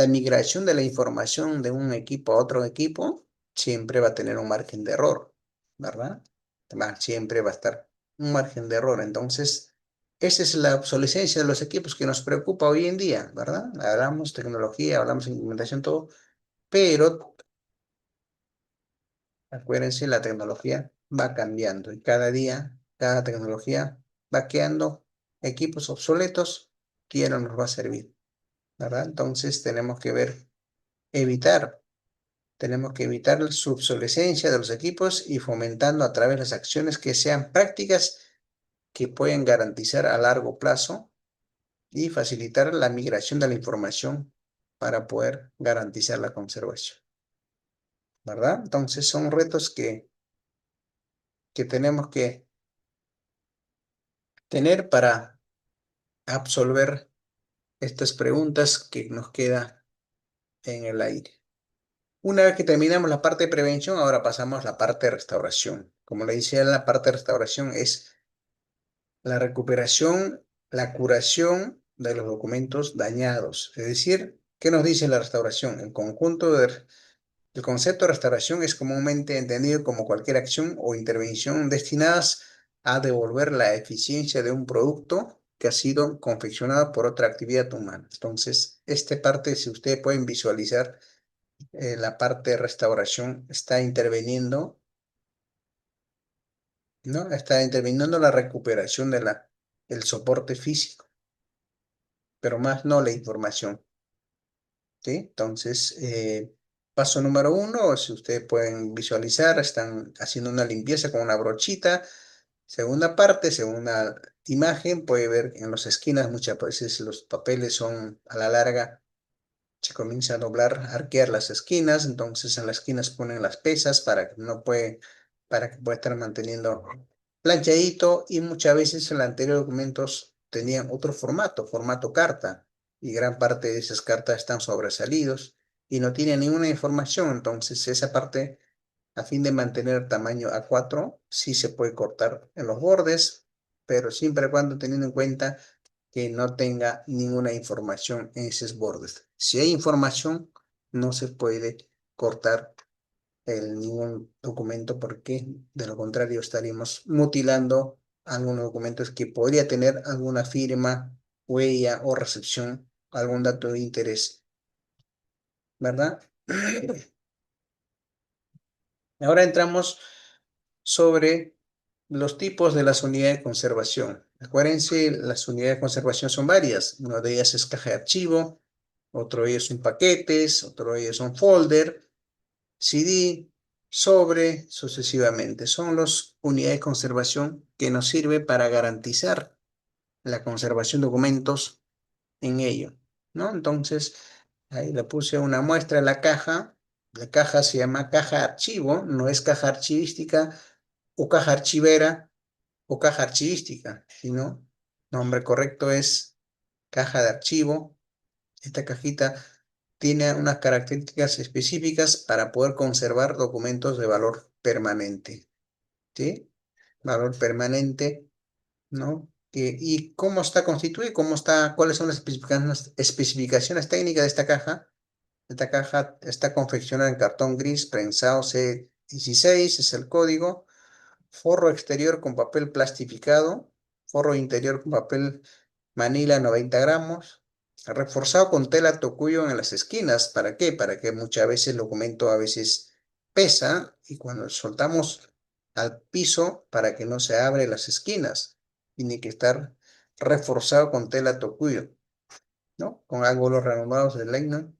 migración de la información de un equipo a otro equipo siempre va a tener un margen de error, ¿verdad? Siempre va a estar un margen de error. Entonces, esa es la obsolescencia de los equipos que nos preocupa hoy en día, ¿verdad? Hablamos tecnología, hablamos de implementación, todo, pero acuérdense, la tecnología va cambiando y cada día, cada tecnología va quedando equipos obsoletos que ya no nos va a servir, ¿verdad? Entonces evitar, tenemos que evitar la obsolescencia de los equipos y fomentando a través de las acciones que sean prácticas que pueden garantizar a largo plazo y facilitar la migración de la información para poder garantizar la conservación, ¿verdad? Entonces son retos que tenemos que tener para absolver estas preguntas que nos queda en el aire. Una vez que terminamos la parte de prevención, ahora pasamos a la parte de restauración. Como le decía, la parte de restauración es la recuperación, la curación de los documentos dañados. Es decir, ¿qué nos dice la restauración? El concepto de restauración es comúnmente entendido como cualquier acción o intervención destinadas a devolver la eficiencia de un producto que ha sido confeccionado por otra actividad humana. Entonces, esta parte, si ustedes pueden visualizar, la parte de restauración está interviniendo, ¿no? Está interviniendo la recuperación del soporte físico, pero más no la información, ¿sí? Entonces, paso número uno, si ustedes pueden visualizar, están haciendo una limpieza con una brochita. Segunda parte, segunda imagen, puede ver en las esquinas muchas veces los papeles son a la larga, se comienza a doblar, a arquear las esquinas, entonces en las esquinas ponen las pesas para que pueda estar manteniendo planchadito, y muchas veces en los anteriores documentos tenían otro formato carta, y gran parte de esas cartas están sobresalidos y no tienen ninguna información, entonces esa parte, a fin de mantener tamaño A4, sí se puede cortar en los bordes, pero siempre y cuando teniendo en cuenta que no tenga ninguna información en esos bordes. Si hay información, no se puede cortar ningún documento, porque de lo contrario estaríamos mutilando algunos documentos que podría tener alguna firma, huella o recepción, algún dato de interés, ¿verdad? Ahora entramos sobre los tipos de las unidades de conservación. Acuérdense, las unidades de conservación son varias. Una de ellas es caja de archivo, otro de ellos son paquetes, otro de ellos son folder, CD, sobre, sucesivamente. Son las unidades de conservación que nos sirve para garantizar la conservación de documentos en ello, ¿no? Entonces, ahí le puse una muestra en la caja. La caja se llama caja archivo, no es caja archivística o caja archivera o caja archivística, sino nombre correcto es caja de archivo. Esta cajita tiene unas características específicas para poder conservar documentos de valor permanente, ¿sí? Valor permanente, ¿no? ¿Y cómo está constituida? ¿Cuáles son las especificaciones técnicas de esta caja? Esta caja está confeccionada en cartón gris prensado C16, es el código. Forro exterior con papel plastificado, forro interior con papel manila 90 gramos, reforzado con tela tocuyo en las esquinas. ¿Para qué? Para que muchas veces el documento a veces pesa y cuando soltamos al piso para que no se abren las esquinas, tiene que estar reforzado con tela tocuyo, ¿no? Con ángulos renovados de nylon,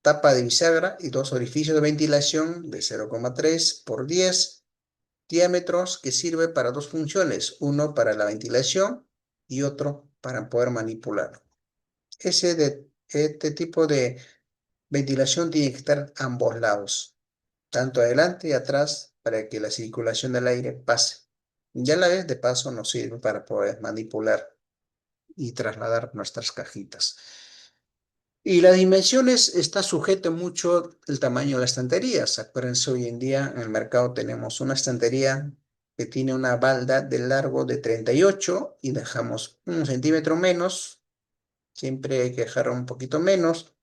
tapa de bisagra y dos orificios de ventilación de 0,3 por 10 diámetros que sirve para dos funciones, uno para la ventilación y otro para poder manipular. Este tipo de ventilación tiene que estar a ambos lados, tanto adelante y atrás, para que la circulación del aire pase. Ya la vez de paso nos sirve para poder manipular y trasladar nuestras cajitas. Y las dimensiones está sujeto mucho el tamaño de las estanterías. Acuérdense, hoy en día en el mercado tenemos una estantería que tiene una balda de largo de 38 y dejamos un centímetro menos. Siempre hay que dejar un poquito menos.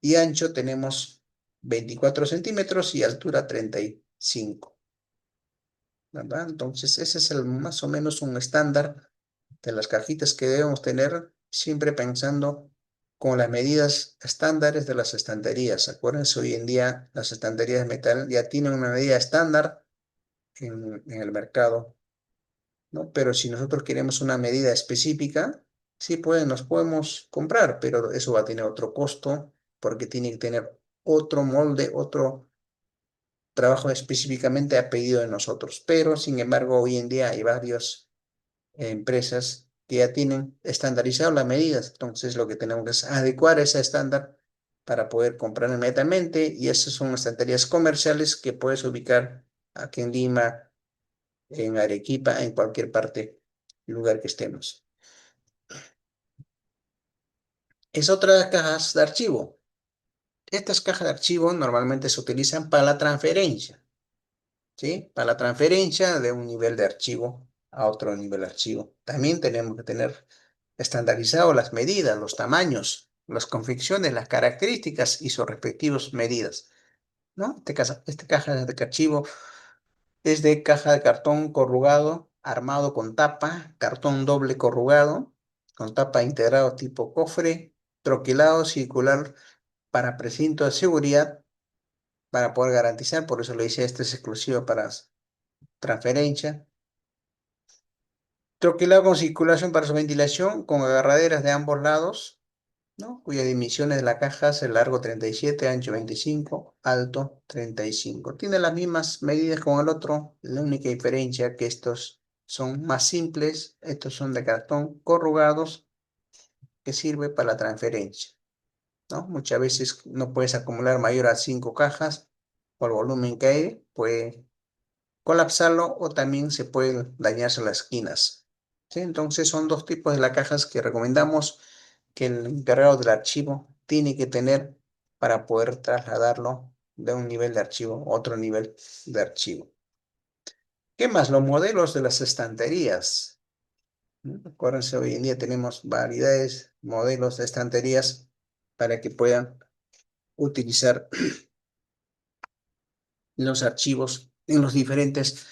Y ancho tenemos 24 centímetros y altura 35, ¿verdad? Entonces ese es más o menos un estándar de las cajitas que debemos tener, siempre pensando con las medidas estándares de las estanterías. Acuérdense, hoy en día las estanterías de metal ya tienen una medida estándar en el mercado, ¿no? Pero si nosotros queremos una medida específica, sí nos podemos comprar, pero eso va a tener otro costo porque tiene que tener otro molde, otro trabajo específicamente a pedido de nosotros. Pero, sin embargo, hoy en día hay varias empresas que ya tienen estandarizado las medidas. Entonces, lo que tenemos que es adecuar ese estándar para poder comprar inmediatamente. Y esas son estanterías comerciales que puedes ubicar aquí en Lima, en Arequipa, en cualquier parte, lugar que estemos. Es otra de las cajas de archivo. Estas cajas de archivo normalmente se utilizan para la transferencia, ¿sí? Para la transferencia de un nivel de archivo a otro nivel de archivo. También tenemos que tener estandarizado las medidas, los tamaños, las confecciones, las características y sus respectivas medidas, ¿no? Este caja de archivo es de caja de cartón corrugado, armado con tapa, cartón doble corrugado, con tapa integrado tipo cofre, troquelado circular para precinto de seguridad, para poder garantizar, por eso le dice, este es exclusivo para transferencia. Troquelado con circulación para su ventilación, con agarraderas de ambos lados, ¿no? Cuyas dimensiones de la caja es el largo 37, ancho 25, alto 35. Tiene las mismas medidas con el otro, la única diferencia que estos son más simples, estos son de cartón corrugados que sirve para la transferencia, ¿no? Muchas veces no puedes acumular mayor a 5 cajas por volumen que hay, puede colapsarlo o también se pueden dañarse las esquinas, ¿sí? Entonces son dos tipos de las cajas que recomendamos que el encargado del archivo tiene que tener para poder trasladarlo de un nivel de archivo a otro nivel de archivo. ¿Qué más? Los modelos de las estanterías, ¿no? Acuérdense, hoy en día tenemos variedades, modelos de estanterías para que puedan utilizar los archivos en los diferentes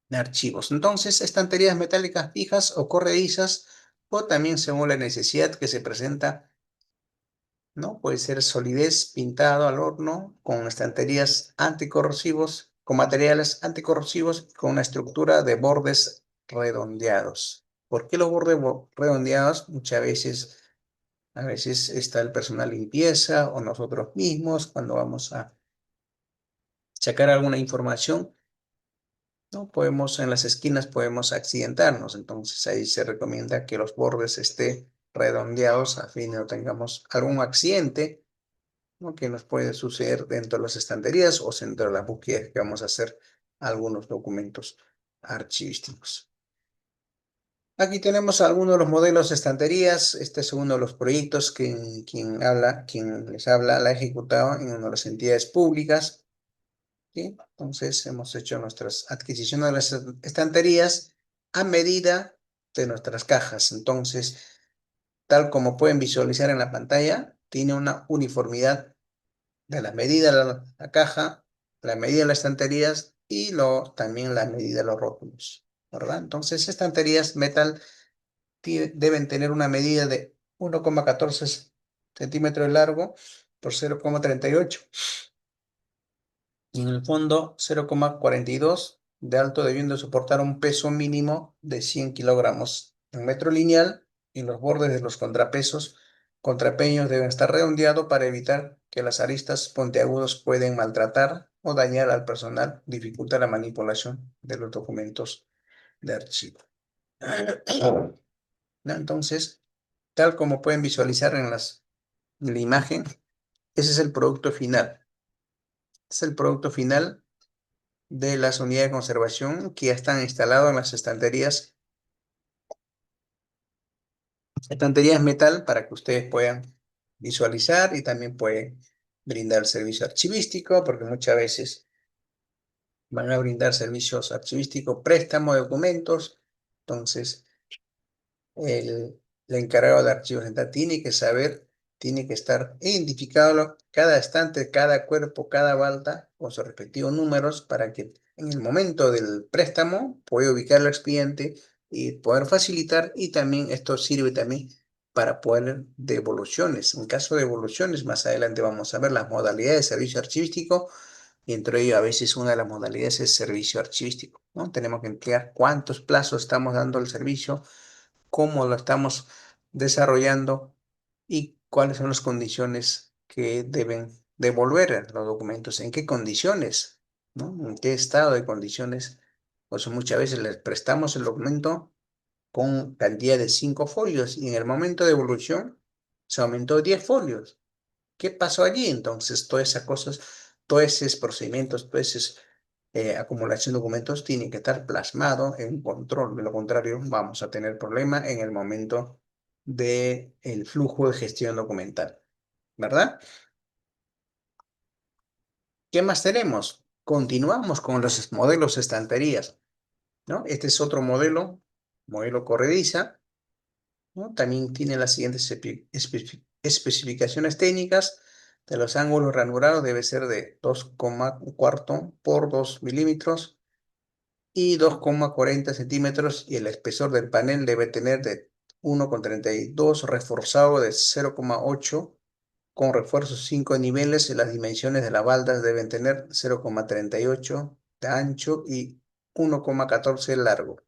de archivos. Entonces, estanterías metálicas fijas o corredizas, o también según la necesidad que se presenta, ¿no? Puede ser solidez pintado al horno con estanterías anticorrosivos, con materiales anticorrosivos, con una estructura de bordes redondeados. ¿Por qué los bordes redondeados? Muchas veces, a veces está el personal de limpieza o nosotros mismos cuando vamos a sacar alguna información, ¿no? En las esquinas podemos accidentarnos, entonces ahí se recomienda que los bordes estén redondeados a fin de no tengamos algún accidente, ¿no? Que nos puede suceder dentro de las estanterías o dentro de la búsqueda que vamos a hacer algunos documentos archivísticos. Aquí tenemos algunos de los modelos de estanterías. Este es uno de los proyectos que quien les habla, la ha ejecutado en una de las entidades públicas, ¿sí? Entonces hemos hecho nuestras adquisiciones de las estanterías a medida de nuestras cajas. Entonces, tal como pueden visualizar en la pantalla, tiene una uniformidad de la medida de la caja, la medida de las estanterías y también la medida de los rótulos, ¿verdad? Entonces, estanterías metal deben tener una medida de 1,14 centímetros de largo por 0,38 Y en el fondo 0,42 de alto, debiendo soportar un peso mínimo de 100 kilogramos. En metro lineal, y los bordes de los contrapesos contrapeños deben estar redondeados para evitar que las aristas puntiagudos pueden maltratar o dañar al personal, dificulta la manipulación de los documentos de archivo. ¿No? Entonces, tal como pueden visualizar en la imagen, ese es el producto final. Es el producto final de las unidades de conservación que ya están instaladas en las estanterías metal para que ustedes puedan visualizar y también pueden brindar servicio archivístico, porque muchas veces van a brindar servicios archivísticos, préstamo de documentos. Entonces, el encargado de archivos central tiene que saber, tiene que estar identificado cada estante, cada cuerpo, cada balda con sus respectivos números para que en el momento del préstamo pueda ubicar al expediente y poder facilitar, y también esto sirve también para poder devoluciones. En caso de devoluciones, más adelante vamos a ver las modalidades de servicio archivístico, y entre ello a veces una de las modalidades es servicio archivístico, ¿no? Tenemos que emplear cuántos plazos estamos dando el servicio, cómo lo estamos desarrollando y cuáles son las condiciones que deben devolver los documentos, en qué condiciones, ¿no? En qué estado de condiciones. Pues muchas veces les prestamos el documento con cantidad de 5 folios y en el momento de devolución se aumentó 10 folios. ¿Qué pasó allí? Entonces, todas esas cosas, todos esos procedimientos, toda esa acumulación de documentos tiene que estar plasmado en un control. De lo contrario, vamos a tener problema en el momento del flujo de gestión documental, ¿verdad? ¿Qué más tenemos? Continuamos con los modelos estanterías, ¿no? Este es otro modelo corrediza, ¿no? También tiene las siguientes especificaciones técnicas. De los ángulos ranurados debe ser de 2,4 por 2 milímetros y 2,40 centímetros, y el espesor del panel debe tener de 1,32 reforzado de 0,8 con refuerzos 5 niveles, y las dimensiones de las baldas deben tener 0,38 de ancho y 1,14 de largo.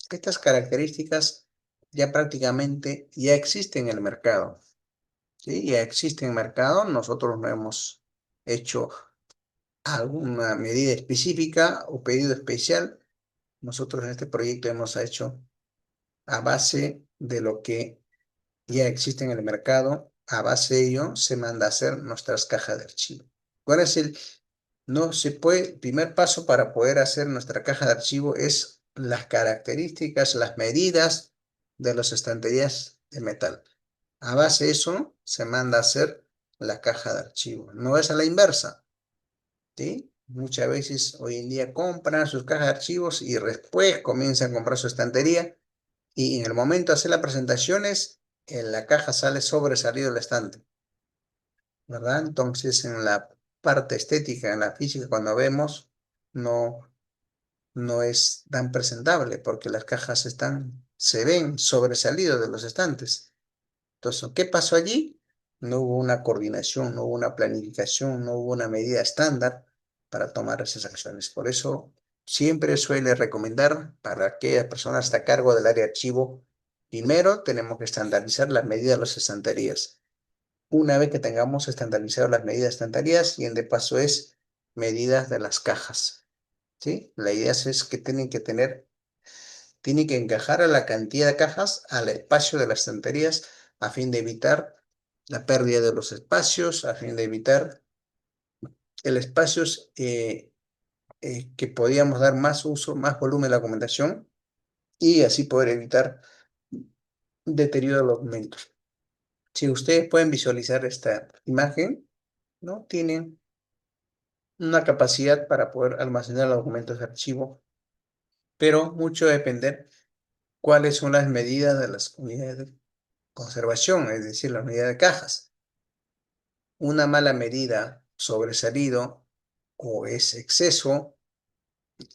Estas características ya prácticamente ya existen en el mercado, ¿sí? Ya existen en el mercado, nosotros no hemos hecho alguna medida específica o pedido especial. Nosotros en este proyecto hemos hecho a base de lo que ya existe en el mercado. A base de ello se manda a hacer nuestras cajas de archivo. ¿Cuál es no se puede, el primer paso para poder hacer nuestra caja de archivo es las características, las medidas de las estanterías de metal? A base de eso se manda a hacer la caja de archivo. No es a la inversa, ¿sí? Muchas veces hoy en día compran sus cajas de archivos y después comienzan a comprar su estantería, y en el momento de hacer las presentaciones, en la caja sale sobresalido el estante, ¿verdad? Entonces, en la parte estética, en la física, cuando vemos, no, no es tan presentable porque las cajas se ven sobresalidos de los estantes. Entonces, ¿qué pasó allí? No hubo una coordinación, no hubo una planificación, no hubo una medida estándar para tomar esas acciones. Por eso, siempre suele recomendar para aquellas personas que están a cargo del área de archivo, primero tenemos que estandarizar las medidas de las estanterías. Una vez que tengamos estandarizadas las medidas de estanterías, siguiente paso es medidas de las cajas, ¿sí? La idea es que tiene que encajar a la cantidad de cajas al espacio de las estanterías, a fin de evitar la pérdida de los espacios, a fin de evitar el espacio que podíamos dar más uso, más volumen a la documentación, y así poder evitar deterioro de los documentos. Si ustedes pueden visualizar esta imagen, ¿no? Tienen una capacidad para poder almacenar los documentos de archivo, pero mucho depender cuáles son las medidas de las unidades de conservación, es decir, la unidad de cajas. Una mala medida, sobresalido o es exceso,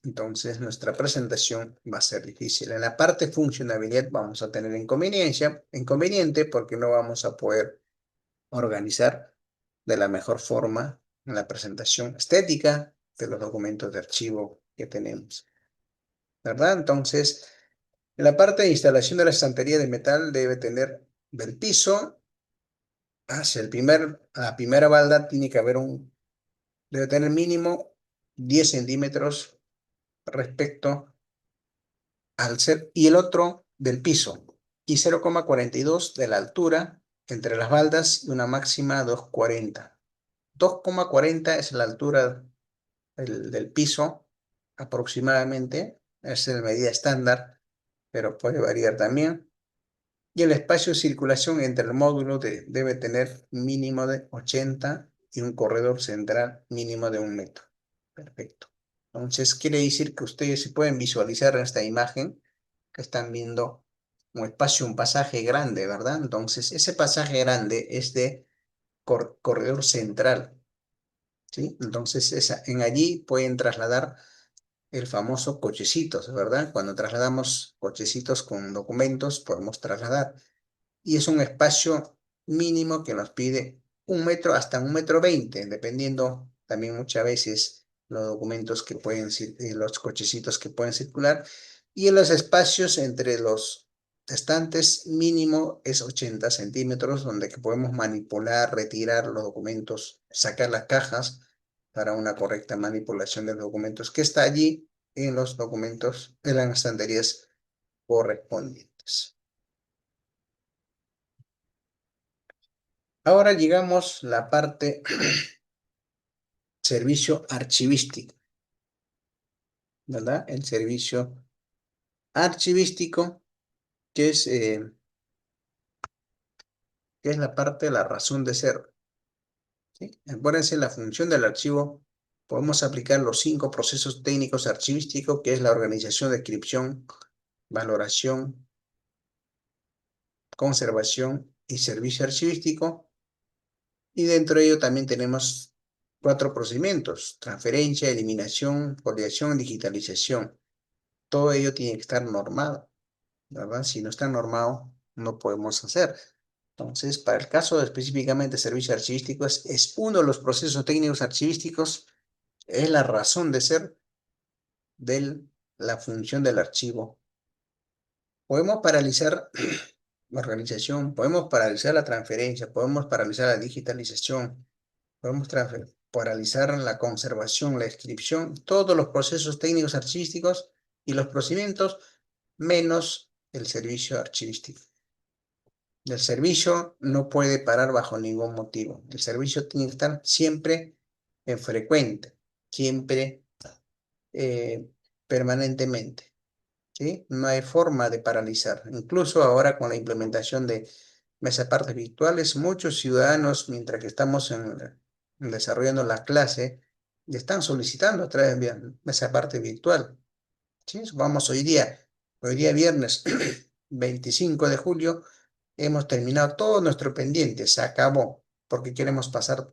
entonces nuestra presentación va a ser difícil. En la parte funcionabilidad vamos a tener inconveniente porque no vamos a poder organizar de la mejor forma la presentación estética de los documentos de archivo que tenemos, ¿verdad? Entonces, en la parte de instalación de la estantería de metal debe tener del piso hacia la primera balda tiene que haber debe tener mínimo 10 centímetros respecto al ser, y el otro del piso, y 0,42 de la altura entre las baldas y una máxima 2,40. 2,40 es la altura del piso aproximadamente, es la medida estándar, pero puede variar también. Y el espacio de circulación entre el módulo debe tener mínimo de 80 y un corredor central mínimo de 1 metro. Perfecto. Entonces, quiere decir que ustedes se pueden visualizar en esta imagen que están viendo un espacio, un pasaje grande, ¿verdad? Entonces, ese pasaje grande es de corredor central, ¿sí? Entonces, en allí pueden trasladar el famoso cochecitos, ¿verdad? Cuando trasladamos cochecitos con documentos, podemos trasladar. Y es un espacio mínimo que nos pide 1 metro hasta 1,20 m, dependiendo también muchas veces los documentos que pueden, los cochecitos que pueden circular. Y en los espacios entre los estantes mínimo es 80 centímetros, donde que podemos manipular, retirar los documentos, sacar las cajas para una correcta manipulación de los documentos que está allí en los documentos, en las estanterías correspondientes. Ahora llegamos a la parte servicio archivístico, ¿verdad? El servicio archivístico, que es, eh, que es la parte de la razón de ser, ¿sí? Acuérdense, la función del archivo, podemos aplicar los 5 procesos técnicos archivísticos, que es la organización, descripción, valoración, conservación y servicio archivístico. Y dentro de ello también tenemos 4 procedimientos: transferencia, eliminación, copiación, digitalización. Todo ello tiene que estar normado, ¿verdad? Si no está normado, no podemos hacer. Entonces, para el caso de específicamente servicios archivísticos, es uno de los procesos técnicos archivísticos, es la razón de ser de la función del archivo. Podemos paralizar la organización, podemos paralizar la transferencia, podemos paralizar la digitalización, podemos paralizar la conservación, la inscripción, todos los procesos técnicos archivísticos y los procedimientos, menos el servicio archivístico. El servicio no puede parar bajo ningún motivo. El servicio tiene que estar siempre en frecuente, siempre permanentemente, ¿sí? No hay forma de paralizar. Incluso ahora con la implementación de mesapartes virtuales, muchos ciudadanos, mientras que estamos desarrollando la clase, están solicitando a través de mesaparte virtual, ¿sí? Vamos hoy día viernes 25 de julio, hemos terminado todo nuestro pendiente, se acabó, porque queremos pasar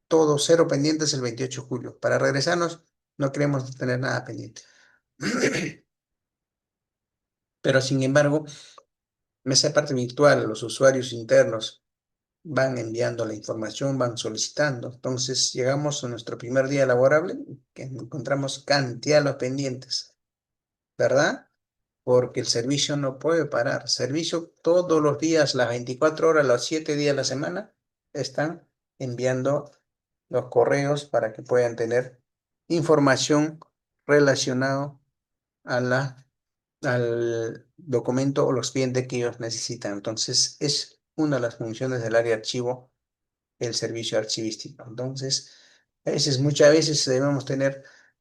todo cero pendientes el 28 de julio. Para regresarnos, no queremos tener nada pendiente. Pero sin embargo, esa parte virtual, los usuarios internos van enviando la información, van solicitando. Entonces, llegamos a nuestro primer día laborable, que encontramos cantidad de los pendientes, ¿verdad? Porque el servicio no puede parar. Servicio todos los días, las 24 horas, los 7 días de la semana, están enviando los correos para que puedan tener información relacionada a al documento o los clientes que ellos necesitan. Entonces, es una de las funciones del área archivo, el servicio archivístico. Entonces, muchas veces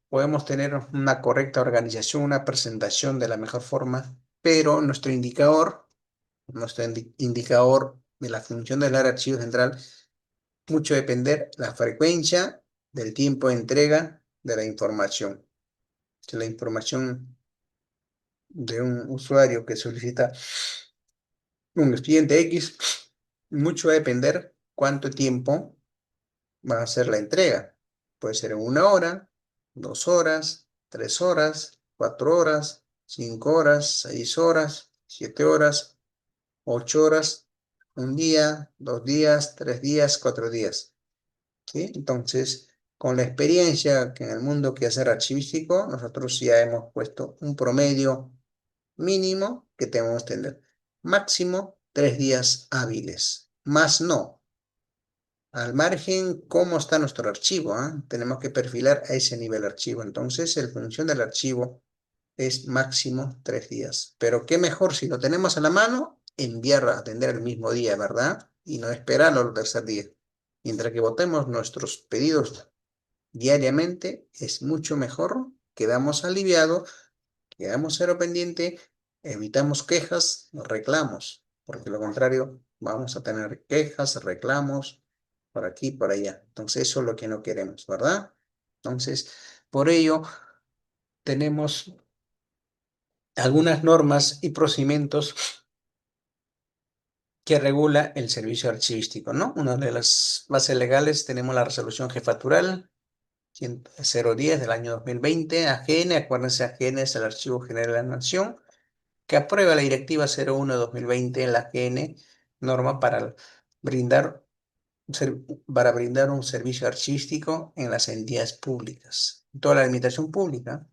podemos tener una correcta organización, una presentación de la mejor forma, pero nuestro indicador de la función del área archivo central, mucho depender la frecuencia del tiempo de entrega de la información. Si la información de un usuario que solicita un expediente X, mucho va a depender cuánto tiempo va a ser la entrega. Puede ser en 1 hora, 2 horas, 3 horas, 4 horas, 5 horas, 6 horas, 7 horas, 8 horas, un día, 2 días, 3 días, 4 días, ¿sí? Entonces, con la experiencia que en el mundo que hacer archivístico, nosotros ya hemos puesto un promedio mínimo que debemos tener. Máximo 3 días hábiles. Más no. Al margen, ¿cómo está nuestro archivo? ¿Ah? Tenemos que perfilar a ese nivel archivo. Entonces, la función del archivo es máximo 3 días. Pero qué mejor si lo tenemos a la mano, enviar a atender el mismo día, ¿verdad? Y no esperarlo al tercer día. Mientras que votemos nuestros pedidos diariamente, es mucho mejor, quedamos aliviados, quedamos cero pendiente, evitamos quejas, reclamos, porque lo contrario, vamos a tener quejas, reclamos, por aquí, por allá. Entonces, eso es lo que no queremos, ¿verdad? Entonces, por ello, tenemos algunas normas y procedimientos que regula el servicio archivístico, ¿no? Una de las bases legales tenemos la resolución jefatural 010 del año 2020, AGN, acuérdense, AGN es el Archivo General de la Nación, que aprueba la Directiva 01-2020 en la AGN, norma brindar, para brindar un servicio archivístico en las entidades públicas, toda la administración pública.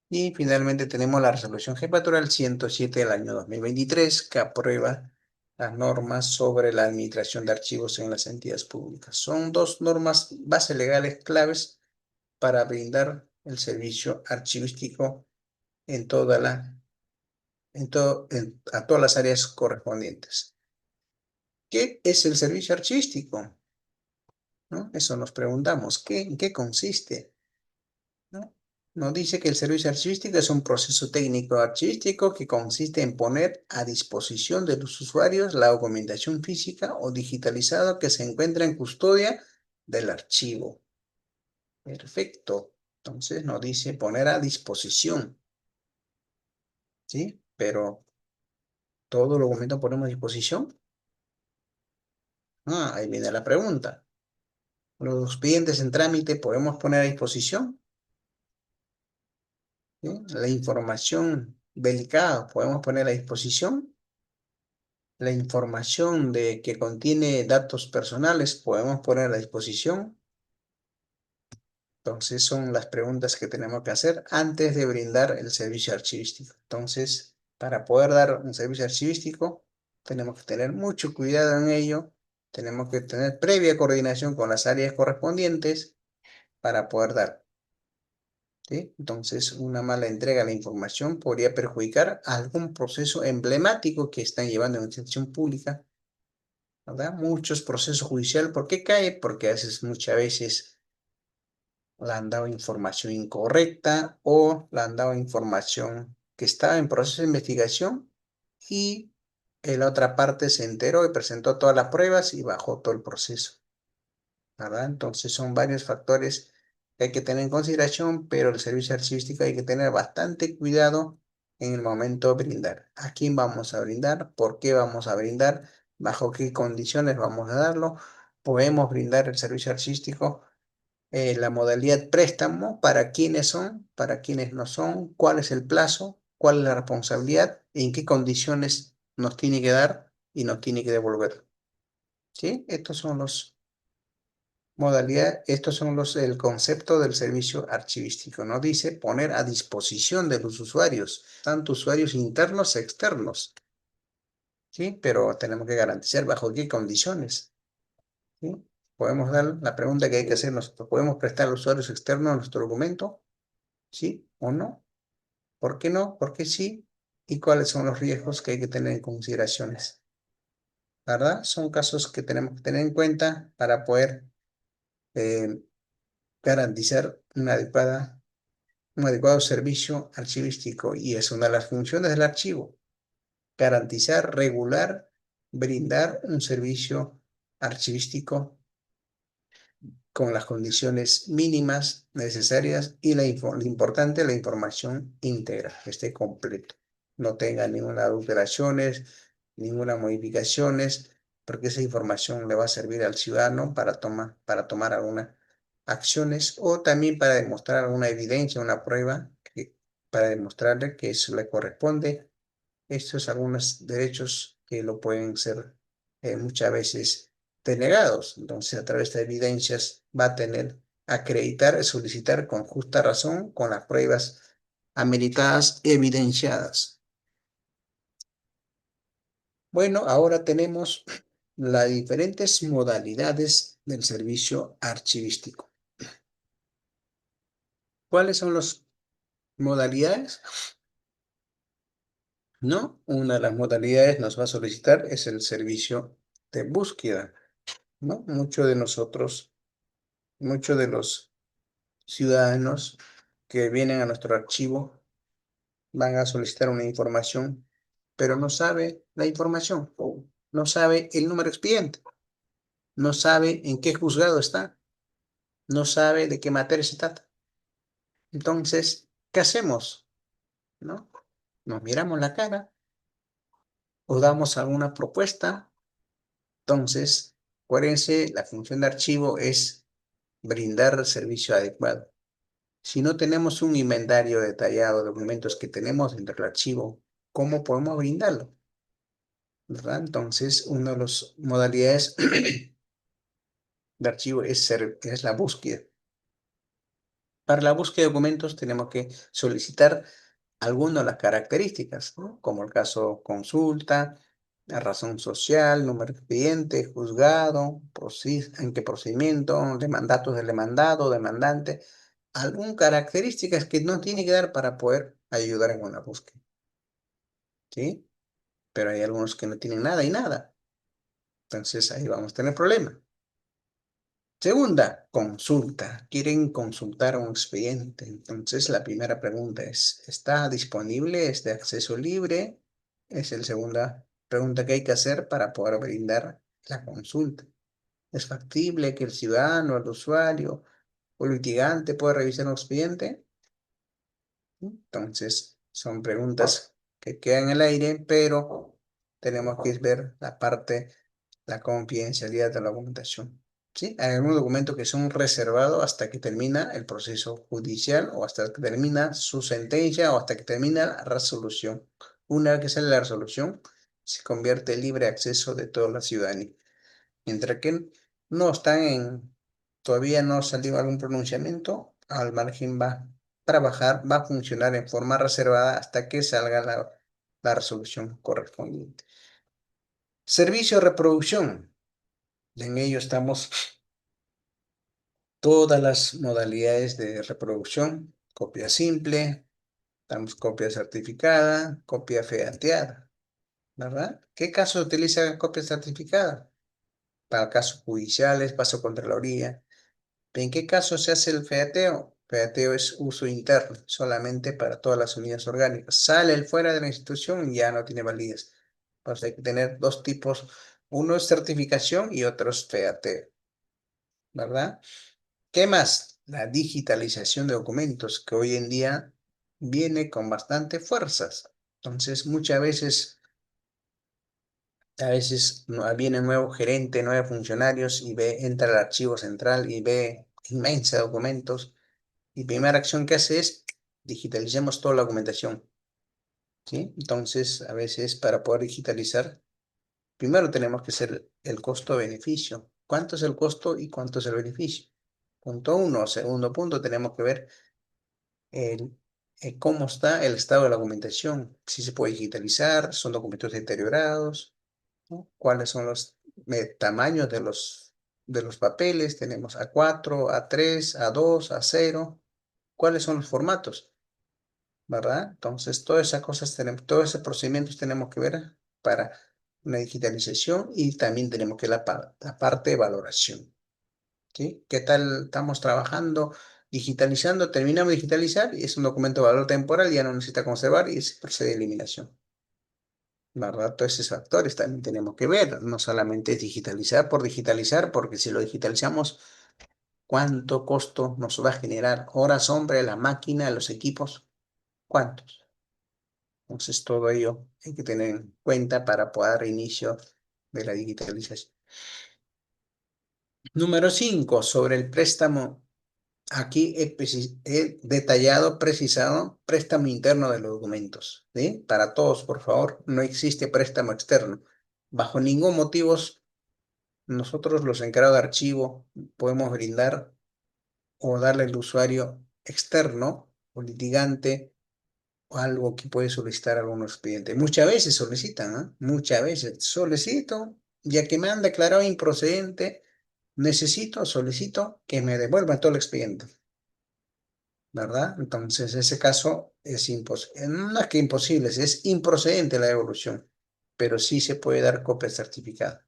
Y finalmente tenemos la resolución Jefatura 107 del año 2023 que aprueba las normas sobre la administración de archivos en las entidades públicas. Son dos normas bases legales claves para brindar el servicio archivístico en a todas las áreas correspondientes. ¿Qué es el servicio archivístico? ¿No? Eso nos preguntamos. ¿En qué consiste? ¿No? Nos dice que el servicio archivístico es un proceso técnico archivístico que consiste en poner a disposición de los usuarios la documentación física o digitalizada que se encuentra en custodia del archivo. Perfecto. Entonces nos dice poner a disposición, ¿sí? Pero ¿todo el documento ponemos a disposición? Ah, ahí viene la pregunta. ¿Los expedientes en trámite podemos poner a disposición? ¿Sí? La información delicada podemos poner a disposición. La información que contiene datos personales podemos poner a disposición. Entonces son las preguntas que tenemos que hacer antes de brindar el servicio archivístico. Entonces, para poder dar un servicio archivístico, tenemos que tener mucho cuidado en ello. Tenemos que tener previa coordinación con las áreas correspondientes para poder dar. ¿Sí? Entonces, una mala entrega de la información podría perjudicar algún proceso emblemático que están llevando en la institución pública, ¿verdad? Muchos procesos judiciales, ¿por qué cae? Porque muchas veces le han dado información incorrecta o le han dado información que estaba en proceso de investigación y la otra parte se enteró y presentó todas las pruebas y bajó todo el proceso, ¿verdad? Entonces son varios factores que hay que tener en consideración, pero el servicio archivístico hay que tener bastante cuidado en el momento de brindar. ¿A quién vamos a brindar? ¿Por qué vamos a brindar? ¿Bajo qué condiciones vamos a darlo? ¿Podemos brindar el servicio archivístico? La modalidad préstamo, para quiénes son, para quiénes no son, cuál es el plazo, cuál es la responsabilidad, en qué condiciones nos tiene que dar y nos tiene que devolver. ¿Sí? Estos son los el concepto del servicio archivístico. No dice poner a disposición de los usuarios, tanto usuarios internos e externos. ¿Sí? Pero tenemos que garantizar bajo qué condiciones. ¿Sí? Podemos dar la pregunta que hay que hacer nosotros. ¿Podemos prestar a los usuarios externos nuestro documento? ¿Sí o no? ¿Por qué no? ¿Por qué sí? ¿Y cuáles son los riesgos que hay que tener en consideraciones? ¿Verdad? Son casos que tenemos que tener en cuenta para poder eh, garantizar un adecuado servicio archivístico. Y es una de las funciones del archivo, garantizar, regular, brindar un servicio archivístico con las condiciones mínimas necesarias y lo importante, la información íntegra, que esté completo. No tenga ninguna adulteraciones, ninguna modificaciones, porque esa información le va a servir al ciudadano para tomar algunas acciones o también para demostrar alguna evidencia, una prueba, para demostrarle que eso le corresponde. Estos algunos derechos que lo pueden ser muchas veces denegados. Entonces, a través de evidencias va a tener acreditar, solicitar con justa razón, con las pruebas ameritadas, evidenciadas. Bueno, ahora tenemos las diferentes modalidades del servicio archivístico. ¿Cuáles son las modalidades? ¿No? Una de las modalidades nos va a solicitar es el servicio de búsqueda, ¿no? Muchos de los ciudadanos que vienen a nuestro archivo van a solicitar una información, pero no sabe la información, no sabe el número de expediente, no sabe en qué juzgado está, no sabe de qué materia se trata. Entonces, ¿qué hacemos? ¿No? Nos miramos la cara o damos alguna propuesta. Entonces, acuérdense, la función de archivo es brindar servicio adecuado. Si no tenemos un inventario detallado de documentos que tenemos dentro del archivo, ¿cómo podemos brindarlo? ¿Verdad? Entonces, una de las modalidades de archivo es la búsqueda. Para la búsqueda de documentos tenemos que solicitar algunas de las características, ¿no? Como el caso consulta, la razón social, número de expediente, juzgado, en qué procedimiento, datos del demandado, demandante, algunas características que nos tiene que dar para poder ayudar en una búsqueda, ¿sí? Pero hay algunos que no tienen nada y nada. Entonces ahí vamos a tener problemas. Segunda, consulta. Quieren consultar un expediente. Entonces, la primera pregunta es, ¿está disponible? ¿Es de acceso libre? Es la segunda pregunta que hay que hacer para poder brindar la consulta. ¿Es factible que el ciudadano, el usuario o el litigante pueda revisar un expediente? Entonces, son preguntas que quedan en el aire, pero tenemos que ver la confidencialidad de la documentación. ¿Sí? Hay algunos documentos que son reservados hasta que termina el proceso judicial o hasta que termina su sentencia o hasta que termina la resolución. Una vez que sale la resolución, se convierte en libre acceso de toda la ciudadanía. Mientras que no están todavía no ha salido algún pronunciamiento, al margen va a trabajar, va a funcionar en forma reservada hasta que salga la resolución correspondiente. Servicio de reproducción. En ello estamos todas las modalidades de reproducción, copia simple, damos copia certificada, copia fehateada, ¿verdad? ¿Qué caso utiliza copia certificada? Para casos judiciales, paso Contraloría. ¿En qué caso se hace el feateo? Feateo es uso interno, solamente para todas las unidades orgánicas. Sale el fuera de la institución y ya no tiene validez. Pues hay que tener dos tipos, uno es certificación y otro es feateo, ¿verdad? ¿Qué más? La digitalización de documentos, que hoy en día viene con bastante fuerzas. Entonces, viene nuevo gerente, nuevos funcionarios y entra al archivo central y ve inmensa documentos. Y primera acción que hace es digitalicemos toda la documentación, ¿sí? Entonces, a veces para poder digitalizar, primero tenemos que hacer el costo-beneficio. ¿Cuánto es el costo y cuánto es el beneficio? Punto uno. Segundo punto, tenemos que ver el, cómo está el estado de la documentación, si se puede digitalizar, son documentos deteriorados, ¿no? ¿Cuáles son los tamaños de los papeles? Tenemos A4, A3, A2, A0. ¿Cuáles son los formatos? ¿Verdad? Entonces, todas esas cosas tenemos, todos esos procedimientos tenemos que ver para una digitalización y también tenemos que la parte de valoración, ¿sí? ¿Qué tal estamos trabajando, digitalizando? Terminamos de digitalizar y es un documento de valor temporal, ya no necesita conservar y se procede a eliminación, ¿verdad? Todos esos factores también tenemos que ver, no solamente es digitalizar por digitalizar, porque si lo digitalizamos, ¿cuánto costo nos va a generar? Horas, hombre, la máquina, los equipos, ¿cuántos? Entonces, todo ello hay que tener en cuenta para poder dar inicio de la digitalización. Número 5, sobre el préstamo. Aquí he detallado, precisado, préstamo interno de los documentos, ¿sí? Para todos, por favor, no existe préstamo externo. Bajo ningún motivo, nosotros los encargados de archivo podemos brindar o darle al usuario externo o litigante o algo que puede solicitar algunos clientes. Muchas veces solicitan, ¿ah? Muchas veces solicito, ya que me han declarado improcedente, solicito que me devuelvan todo el expediente, ¿verdad? Entonces, ese caso es imposible. No es que imposible, es improcedente la devolución, pero sí se puede dar copia certificada.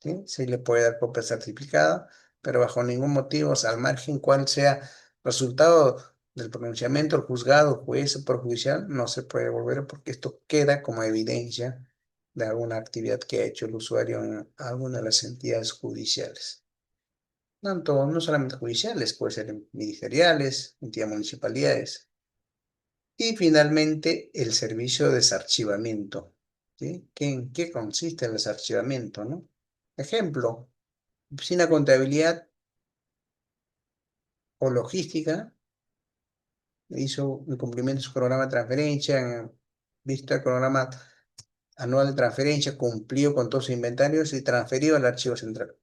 ¿Sí? Se le puede dar copia certificada, pero bajo ningún motivo, o sea, al margen cuál sea resultado del pronunciamiento, el juzgado, juez o perjudicial, no se puede devolver porque esto queda como evidencia de alguna actividad que ha hecho el usuario en alguna de las entidades judiciales. Tanto, no solamente judiciales, puede ser en ministeriales, entidades municipalidades. Y finalmente, el servicio de desarchivamiento. ¿Sí? ¿En qué consiste el desarchivamiento, no? Ejemplo, oficina de contabilidad o logística hizo un cumplimiento de su programa de transferencia, visto el programa anual de transferencia, cumplió con todos sus inventarios y transferió al archivo central.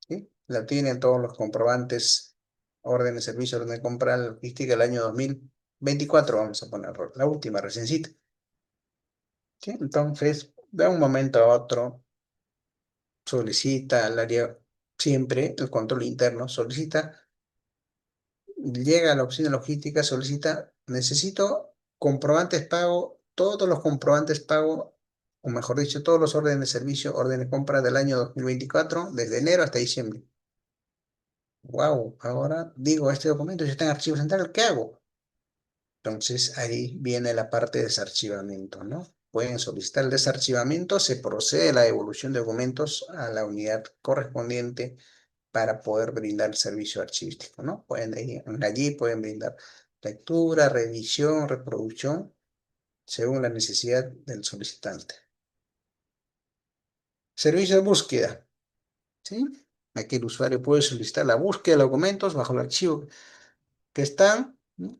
¿Sí? La tienen todos los comprobantes, orden de servicio, orden de compra, la logística del año 2024, vamos a poner la última reciéncita. ¿Sí? Entonces, de un momento a otro, solicita al área, siempre el control interno, solicita, llega a la oficina logística, solicita, necesito comprobantes pago, todos los comprobantes pago, o mejor dicho, todos los órdenes de servicio, órdenes de compra del año 2024, desde enero hasta diciembre. Wow, ahora digo, este documento ya está en archivo central, ¿qué hago? Entonces ahí viene la parte de desarchivamiento, ¿no? Pueden solicitar el desarchivamiento, se procede a la devolución de documentos a la unidad correspondiente para poder brindar el servicio archivístico, ¿no? Allí pueden brindar lectura, revisión, reproducción, según la necesidad del solicitante. Servicio de búsqueda, ¿sí? Aquí el usuario puede solicitar la búsqueda de documentos bajo el archivo que están, ¿no?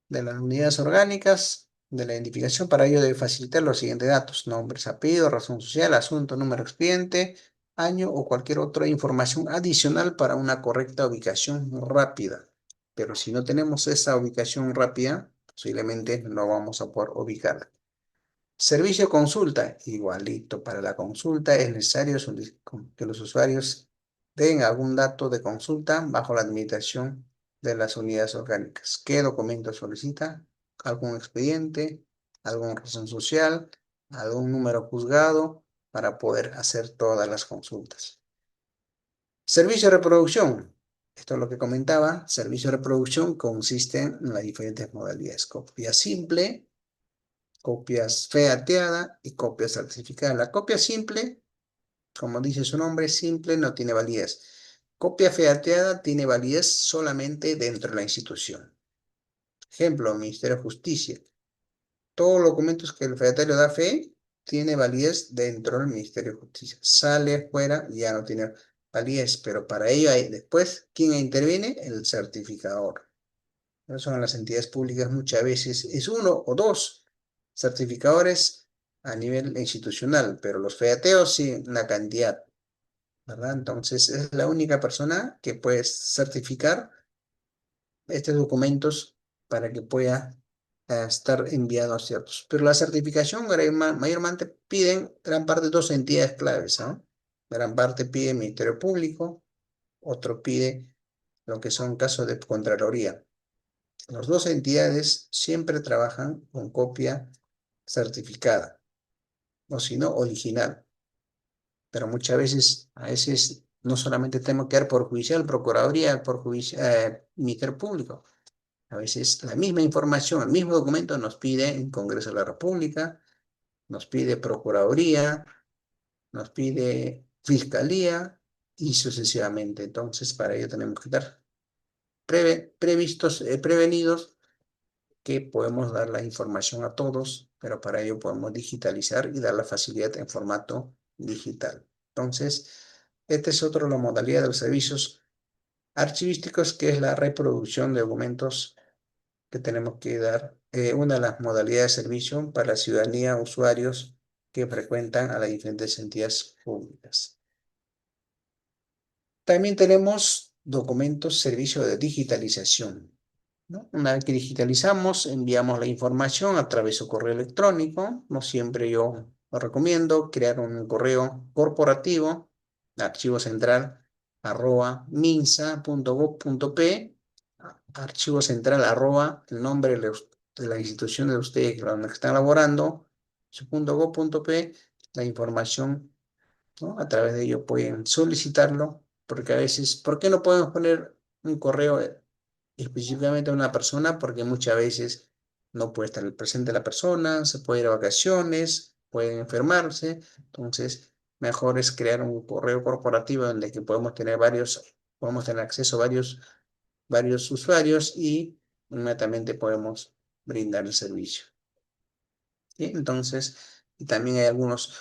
De las unidades orgánicas, de la identificación. Para ello debe facilitar los siguientes datos: nombres, apellido, razón social, asunto, número de expediente, año o cualquier otra información adicional para una correcta ubicación rápida. Pero si no tenemos esa ubicación rápida, posiblemente no vamos a poder ubicarla. Servicio de consulta, igualito. Para la consulta es necesario que los usuarios den algún dato de consulta bajo la administración de las unidades orgánicas. ¿Qué documento solicita? ¿Algún expediente? ¿Alguna razón social? ¿Algún número juzgado? Para poder hacer todas las consultas. Servicio de reproducción. Esto es lo que comentaba. Servicio de reproducción consiste en las diferentes modalidades: copia simple, copias feateada y copia certificada. La copia simple, como dice su nombre, simple, no tiene validez. Copia feateada tiene validez solamente dentro de la institución. Ejemplo, Ministerio de Justicia. Todos los documentos que el featario da fe tiene validez dentro del Ministerio de Justicia. Sale fuera y ya no tiene validez, pero para ello hay después, ¿quién interviene? El certificador. No son las entidades públicas, muchas veces es uno o dos certificadores a nivel institucional, pero los feateos sí, una cantidad, ¿verdad? Entonces es la única persona que puede certificar estos documentos para que pueda estar enviado a ciertos. Pero la certificación mayormente piden gran parte dos entidades claves, ¿no? Gran parte pide el Ministerio Público, otro pide lo que son casos de Contraloría. Las dos entidades siempre trabajan con copia certificada, o si no, original. Pero muchas veces, a veces, no solamente tenemos que dar por judicial, procuraduría, por judicial, Ministerio Público. A veces la misma información, el mismo documento nos pide en Congreso de la República, nos pide Procuraduría, nos pide Fiscalía y sucesivamente. Entonces, para ello tenemos que estar prevenidos, que podemos dar la información a todos, pero para ello podemos digitalizar y dar la facilidad en formato digital. Entonces, esta es otra de las modalidades de los servicios archivísticos, que es la reproducción de documentos que tenemos que dar. Una de las modalidades de servicio para la ciudadanía, usuarios que frecuentan a las diferentes entidades públicas. También tenemos documentos, servicio de digitalización, ¿no? Una vez que digitalizamos, enviamos la información a través de su correo electrónico. No siempre yo lo recomiendo crear un correo corporativo, archivo central @minsa.gov.p, archivo central el nombre de la institución de ustedes donde están laborando, su .gov.p, la información, ¿no? A través de ello pueden solicitarlo, porque a veces, ¿por qué no podemos poner un correo específicamente a una persona? Porque muchas veces no puede estar presente la persona, se puede ir a vacaciones, pueden enfermarse, entonces mejor es crear un correo corporativo donde que podemos tener acceso a varios usuarios y inmediatamente podemos brindar el servicio. ¿Sí? Entonces, y también hay algunos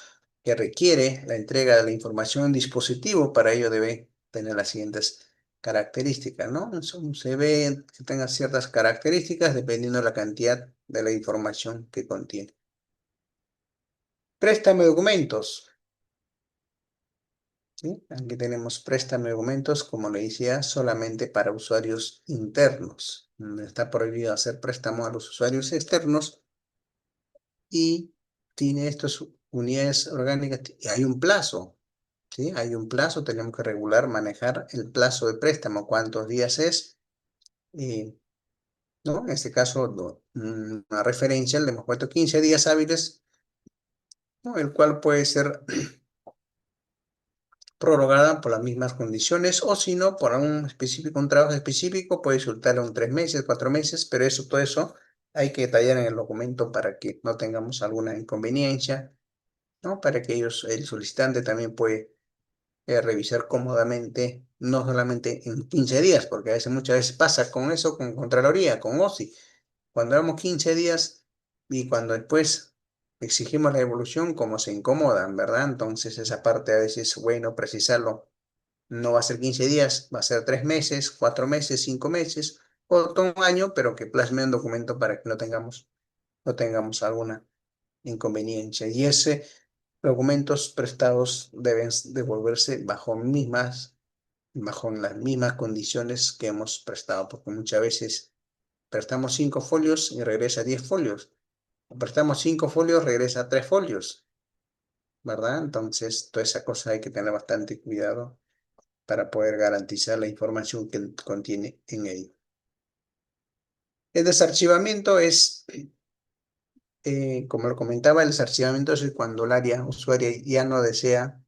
que requiere la entrega de la información en dispositivo, para ello debe tener las siguientes características, ¿no? Se ve que tenga ciertas características dependiendo de la cantidad de la información que contiene. Préstame documentos. ¿Sí? Aquí tenemos préstame documentos, como le decía, solamente para usuarios internos. Está prohibido hacer préstamo a los usuarios externos y tiene estas unidades orgánicas. Y hay un plazo, ¿sí? Hay un plazo, tenemos que manejar el plazo de préstamo, cuántos días es, ¿no? En este caso, una referencia, le hemos puesto 15 días hábiles, ¿no? El cual puede ser prorrogada por las mismas condiciones, o si no, por un trabajo específico, puede soltarlo en 3 meses, 4 meses, pero todo eso hay que detallar en el documento para que no tengamos alguna inconveniencia, ¿no? Para que el solicitante también puede revisar cómodamente, no solamente en 15 días, porque muchas veces pasa con eso, con Contraloría, con OSI. Cuando damos 15 días y cuando después exigimos la devolución, como se incomodan, ¿verdad? Entonces esa parte a veces es bueno precisarlo. No va a ser 15 días, va a ser 3 meses, 4 meses, 5 meses, o todo un año, pero que plasme un documento para que no tengamos alguna inconveniencia. Y ese documentos prestados deben devolverse bajo las mismas condiciones que hemos prestado, porque muchas veces prestamos 5 folios y regresa 10 folios. O prestamos 5 folios, regresa 3 folios, ¿verdad? Entonces, toda esa cosa hay que tener bastante cuidado para poder garantizar la información que contiene en ello. El desarchivamiento es, como lo comentaba, el desarchivamiento es cuando el área usuaria ya no desea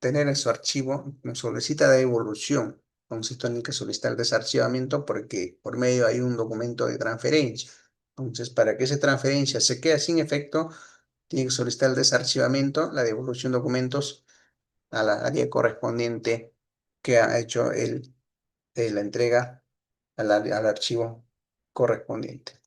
tener en su archivo, nos solicita de devolución. Entonces, tiene que solicitar el desarchivamiento porque por medio hay un documento de transferencia. Entonces, para que esa transferencia se quede sin efecto, tiene que solicitar el desarchivamiento, la devolución de documentos a la área correspondiente que ha hecho la entrega al archivo correspondiente.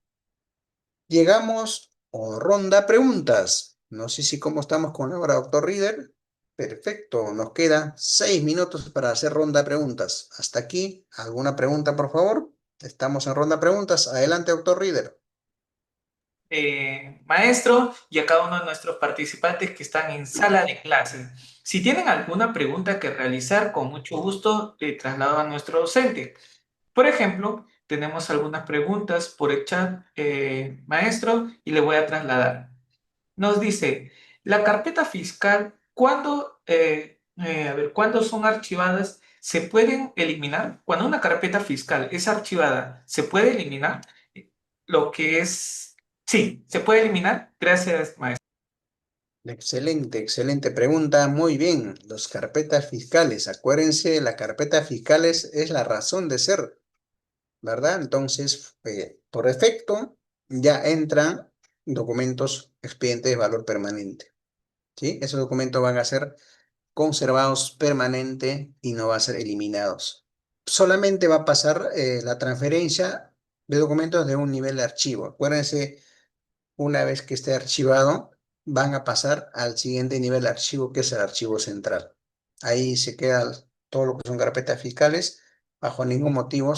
Llegamos a ronda preguntas. No sé si cómo estamos con la hora, doctor Reader. Perfecto, nos queda 6 minutos para hacer ronda de preguntas. Hasta aquí, ¿alguna pregunta, por favor? Estamos en ronda de preguntas. Adelante, doctor Reader.
Maestro, y a cada uno de nuestros participantes que están en sala de clases. Si tienen alguna pregunta que realizar, con mucho gusto le traslado a nuestro docente. Por ejemplo, tenemos algunas preguntas por el chat, maestro, y le voy a trasladar. Nos dice, la carpeta fiscal, ¿cuándo son archivadas? ¿Se pueden eliminar? Cuando una carpeta fiscal es archivada, ¿se puede eliminar? Lo que es... Sí, se puede eliminar. Gracias, maestro.
Excelente, excelente pregunta. Muy bien. Las carpetas fiscales. Acuérdense, la carpeta fiscales es la razón de ser, ¿verdad? Entonces, por defecto, ya entran documentos expedientes de valor permanente, ¿sí? Esos documentos van a ser conservados permanente y no van a ser eliminados. Solamente va a pasar la transferencia de documentos de un nivel de archivo. Acuérdense, una vez que esté archivado, van a pasar al siguiente nivel de archivo, que es el archivo central. Ahí se queda todo lo que son carpetas fiscales, bajo ningún motivo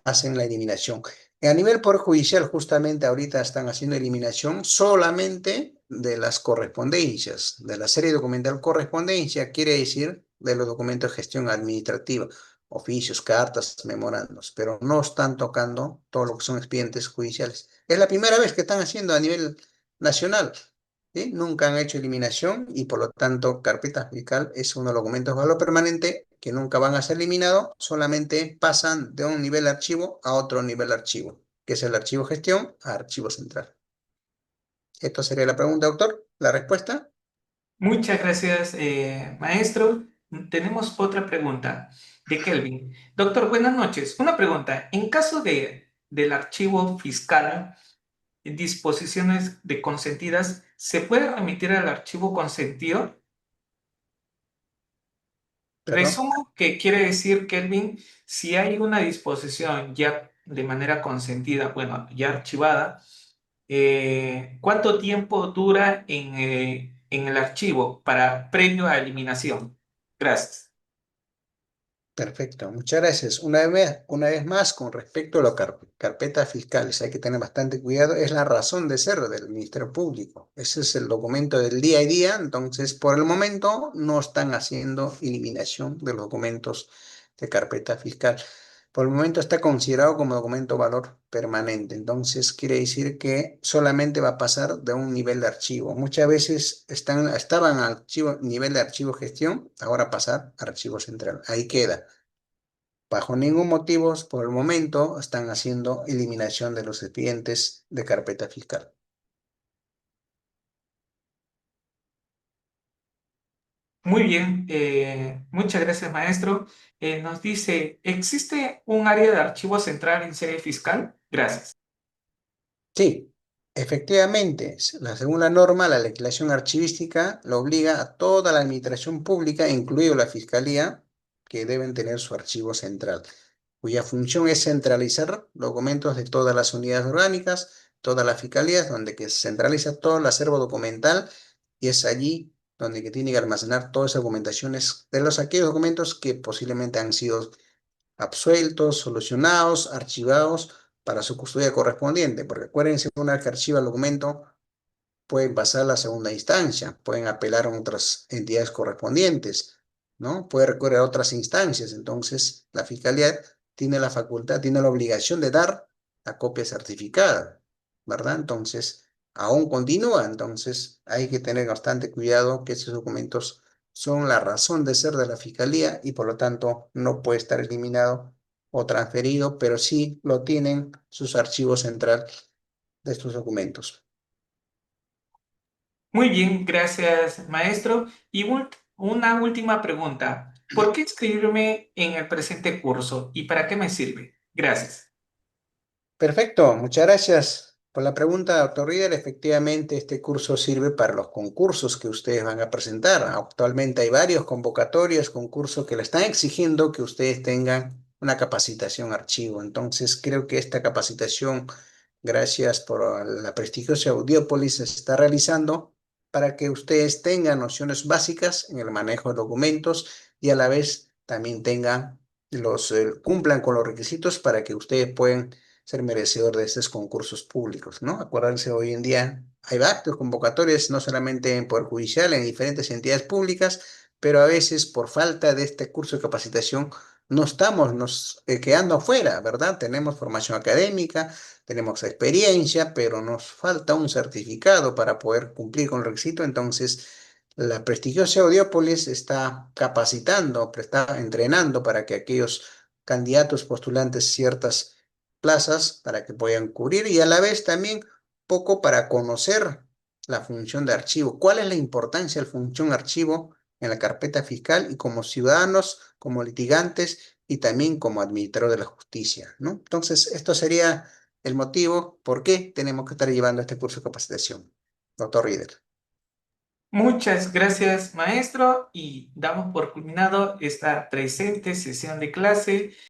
hacen la eliminación. A nivel Poder Judicial, justamente ahorita están haciendo eliminación solamente de las correspondencias, de la serie documental correspondencia, quiere decir de los documentos de gestión administrativa. oficios, cartas, memorandos, pero no están tocando todo lo que son expedientes judiciales. Es la primera vez que están haciendo a nivel nacional, ¿sí? Nunca han hecho eliminación y por lo tanto carpeta fiscal es uno de los documentos de valor permanente que nunca van a ser eliminados, solamente pasan de un nivel de archivo a otro nivel de archivo, que es el archivo gestión a archivo central. Esto sería la pregunta, doctor. ¿La respuesta?
Muchas gracias, maestro. Tenemos otra pregunta de Kelvin. Doctor, buenas noches. Una pregunta. En caso del archivo fiscal, disposiciones de consentidas, ¿se puede remitir al archivo consentido?
Perdón.
Presumo que quiere decir, Kelvin, si hay una disposición ya de manera consentida, bueno, ya archivada, ¿cuánto tiempo dura en el archivo para previo a eliminación? Gracias.
Perfecto, muchas gracias. Una vez más, con respecto a las carpetas fiscales, hay que tener bastante cuidado. Es la razón de ser del Ministerio Público. Ese es el documento del día a día. Entonces, por el momento, no están haciendo eliminación de los documentos de carpeta fiscal. Por el momento está considerado como documento valor permanente. Entonces, quiere decir que solamente va a pasar de un nivel de archivo. Muchas veces estaban a nivel de archivo gestión, ahora pasar a archivo central. Ahí queda. Bajo ningún motivo, por el momento, están haciendo eliminación de los expedientes de carpeta fiscal.
Muy bien, muchas gracias, maestro. Nos dice, ¿existe un área de archivo central en serie fiscal? Gracias.
Sí, efectivamente, según la norma, la legislación archivística lo obliga a toda la administración pública, incluido la fiscalía, que deben tener su archivo central, cuya función es centralizar documentos de todas las unidades orgánicas, todas las fiscalías, donde que se centraliza todo el acervo documental y es allí donde que tiene que almacenar todas esas documentaciones de los aquellos documentos que posiblemente han sido absueltos, solucionados, archivados para su custodia correspondiente, porque acuérdense, una vez que archiva el documento, pueden pasar a la segunda instancia, pueden apelar a otras entidades correspondientes, ¿no? Puede recurrir a otras instancias. Entonces, la fiscalía tiene la facultad, tiene la obligación de dar la copia certificada, ¿verdad? Entonces, aún continúa. Entonces, hay que tener bastante cuidado que esos documentos son la razón de ser de la fiscalía y por lo tanto no puede estar eliminado o transferido, pero sí lo tienen sus archivos central de estos documentos.
Muy bien, gracias, maestro. Y una última pregunta. ¿Por qué inscribirme en el presente curso y para qué me sirve? Gracias.
Perfecto, muchas gracias por la pregunta, doctor Rieder. Efectivamente, este curso sirve para los concursos que ustedes van a presentar. Actualmente hay varios convocatorios, concursos que le están exigiendo que ustedes tengan una capacitación archivo. Entonces, creo que esta capacitación, gracias por la prestigiosa Audiópolis, se está realizando para que ustedes tengan nociones básicas en el manejo de documentos y a la vez también cumplan con los requisitos para que ustedes puedan ser merecedor de estos concursos públicos, ¿no? Acuérdense, hoy en día hay actos, convocatorias, no solamente en Poder Judicial, en diferentes entidades públicas, pero a veces por falta de este curso de capacitación no estamos quedando afuera, ¿verdad? Tenemos formación académica, tenemos experiencia, pero nos falta un certificado para poder cumplir con el requisito. Entonces, la prestigiosa Audiópolis está capacitando, está entrenando para que aquellos candidatos postulantes ciertas plazas para que puedan cubrir y a la vez también poco para conocer la función de archivo. ¿Cuál es la importancia de la función archivo en la carpeta fiscal y como ciudadanos, como litigantes y también como administrador de la justicia, ¿no? Entonces, esto sería el motivo por qué tenemos que estar llevando este curso de capacitación. Doctor Rieder.
Muchas gracias, maestro, y damos por culminado esta presente sesión de clase.